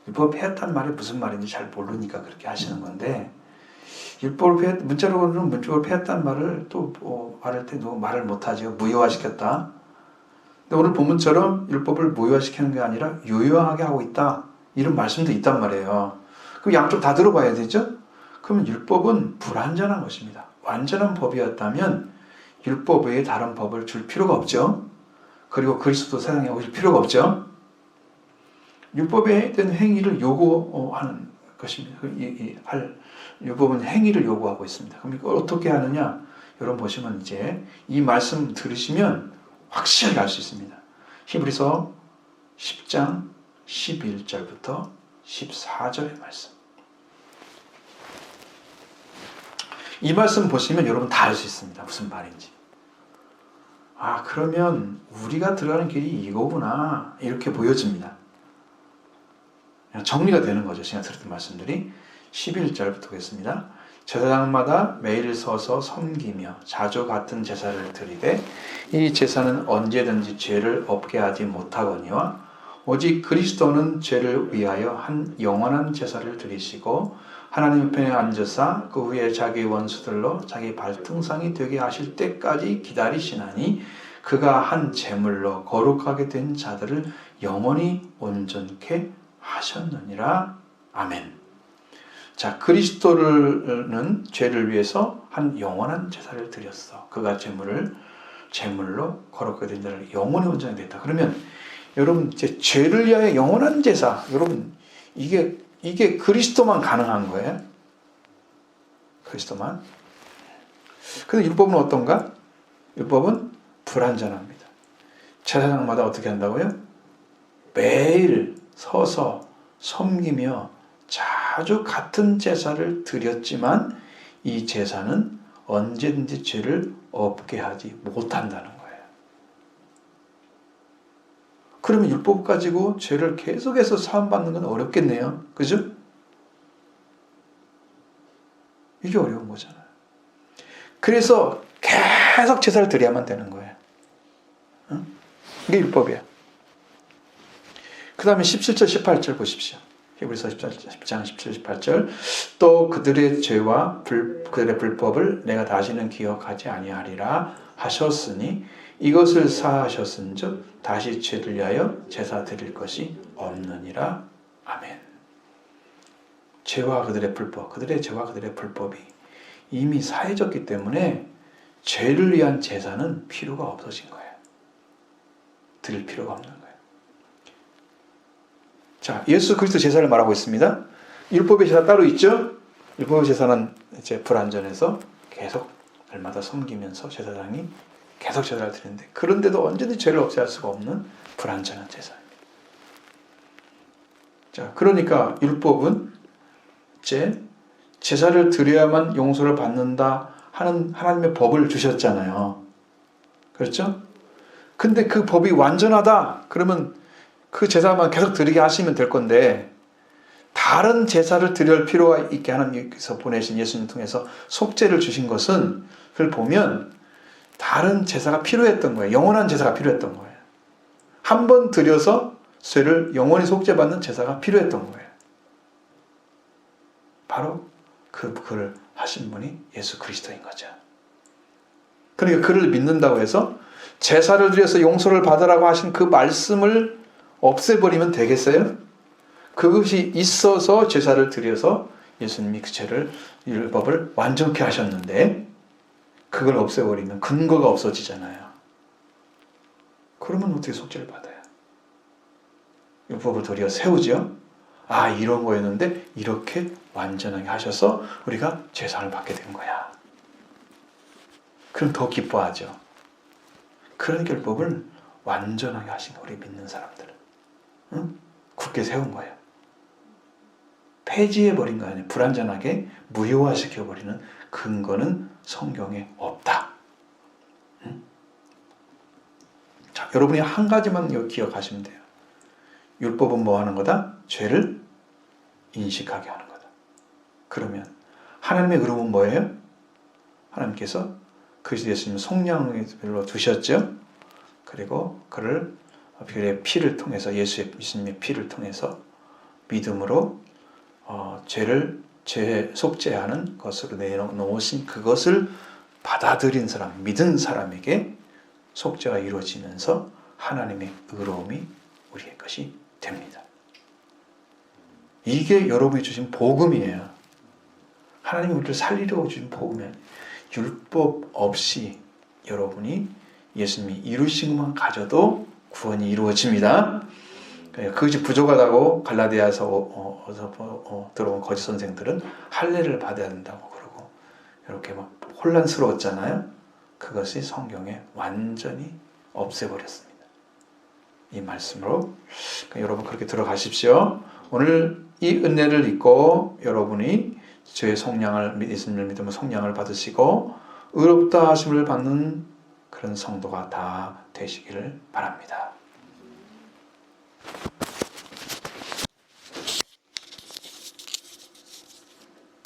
율법을 폐했다는 말이 무슨 말인지 잘 모르니까 그렇게 하시는 건데 문자적으로 폐했다는 말을 또 말할 때 말을 못하죠. 무효화시켰다. 근데 오늘 본문처럼 율법을 무효화시키는 게 아니라 유효하게 하고 있다. 이런 말씀도 있단 말이에요. 그럼 양쪽 다 들어봐야 되죠? 그러면 율법은 불완전한 것입니다. 완전한 법이었다면 율법 외에 다른 법을 줄 필요가 없죠. 그리고 그리스도 세상에 오실 필요가 없죠. 율법에 대한 행위를 요구하는 것입니다. 율법은 행위를 요구하고 있습니다. 그럼 이걸 어떻게 하느냐? 여러분 보시면 이제 이 말씀 들으시면 확실하게 알 수 있습니다. 히브리서 10장 11절부터 14절의 말씀. 이 말씀 보시면 여러분 다 알 수 있습니다. 무슨 말인지. 그러면 우리가 들어가는 길이 이거구나. 이렇게 보여집니다. 정리가 되는 거죠. 제가 들었던 말씀들이. 11절부터 보겠습니다. 제사장마다 매일 서서 섬기며 자주 같은 제사를 드리되 이 제사는 언제든지 죄를 없게 하지 못하거니와 오직 그리스도는 죄를 위하여 한 영원한 제사를 드리시고 하나님 편에 앉으사 그 후에 자기 원수들로 자기 발등상이 되게 하실 때까지 기다리시나니 그가 한 제물로 거룩하게 된 자들을 영원히 온전케 하셨느니라. 아멘. 자, 그리스도는 죄를 위해서 한 영원한 제사를 드렸어. 그가 제물로 거룩하게 된 자를 영원히 온전히 됐다. 그러면 여러분 이제 죄를 위하여 영원한 제사, 여러분 이게 그리스도만 가능한 거예요. 그리스도만. 근데 율법은 어떤가? 율법은 불완전합니다. 제사장마다 어떻게 한다고요? 매일 서서 섬기며 자주 같은 제사를 드렸지만 이 제사는 언제든지 죄를 없게 하지 못한다는 거예요. 그러면 율법 가지고 죄를 계속해서 사함받는 건 어렵겠네요. 그죠? 이게 어려운 거잖아요. 그래서 계속 제사를 드려야만 되는 거예요. 응? 이게 율법이에요. 그 다음에 17절 18절 보십시오. 히브리서 10장 17, 18절. 또 그들의 죄와 그들의 불법을 내가 다시는 기억하지 아니하리라 하셨으니 이것을 사하셨은즉 다시 죄를 위하여 제사 드릴 것이 없느니라. 아멘. 죄와 그들의 불법, 그들의 죄와 그들의 불법이 이미 사해졌기 때문에 죄를 위한 제사는 필요가 없어진 거예요. 드릴 필요가 없는 거예요. 자, 예수 그리스도 제사를 말하고 있습니다. 율법의 제사 따로 있죠? 율법의 제사는 이제 불완전해서 계속 날마다 섬기면서 제사장이 계속 제사를 드리는데, 그런데도 언제든지 죄를 없애할 수가 없는 불완전한 제사입니다. 자, 그러니까 율법은 이제 제사를 드려야만 용서를 받는다 하는 하나님의 법을 주셨잖아요. 그렇죠? 근데 그 법이 완전하다 그러면 그 제사만 계속 드리게 하시면 될 건데, 다른 제사를 드릴 필요가 있게 하나님께서 보내신 예수님 통해서 속죄를 주신 것은, 그걸 보면 다른 제사가 필요했던 거예요. 영원한 제사가 필요했던 거예요. 한 번 드려서 죄를 영원히 속죄받는 제사가 필요했던 거예요. 바로 그를 하신 분이 예수 그리스도인 거죠. 그러니까 그를 믿는다고 해서 제사를 드려서 용서를 받으라고 하신 그 말씀을 없애버리면 되겠어요? 그것이 있어서 제사를 드려서 예수님이 그 죄를, 율법을 완전케 하셨는데, 그걸 없애버리면 근거가 없어지잖아요. 그러면 어떻게 속죄를 받아요? 율법을 도리어 세우죠. 아, 이런 거였는데 이렇게 완전하게 하셔서 우리가 죄상을 받게 된 거야. 그럼 더 기뻐하죠. 그러니까 율법을 완전하게 하신 우리 믿는 사람들은, 응? 굳게 세운 거예요. 폐지해버린 거 아니에요. 불완전하게 무효화시켜버리는 근거는 성경에 없다. 응? 자, 여러분이 한 가지만 기억하시면 돼요. 율법은 뭐 하는 거다? 죄를 인식하게 하는 거다. 그러면 하나님의 의로움은 뭐예요? 하나님께서 그리스도 예수님 속량으로 두셨죠. 그리고 그를 그의 피를 통해서, 예수님의 피를 통해서 믿음으로 죄 속죄하는 것으로 내놓으신 그것을 받아들인 사람, 믿은 사람에게 속죄가 이루어지면서 하나님의 의로움이 우리의 것이 됩니다. 이게 여러분이 주신 복음이에요. 하나님이 우리를 살리려고 주신 복음이에요. 율법 없이 여러분이 예수님이 이루신 것만 가져도 구원이 이루어집니다. 그것이 부족하다고 갈라디아서 들어온 거짓 선생들은 할례를 받아야 된다고 그러고 이렇게 막 혼란스러웠잖아요. 그것이 성경에 완전히 없애버렸습니다. 이 말씀으로 여러분 그렇게 들어가십시오. 오늘 이 은혜를 잊고 여러분이 죄의 속량을, 예수님을 믿으면 속량을 받으시고 의롭다 하심을 받는 그런 성도가 다 되시기를 바랍니다.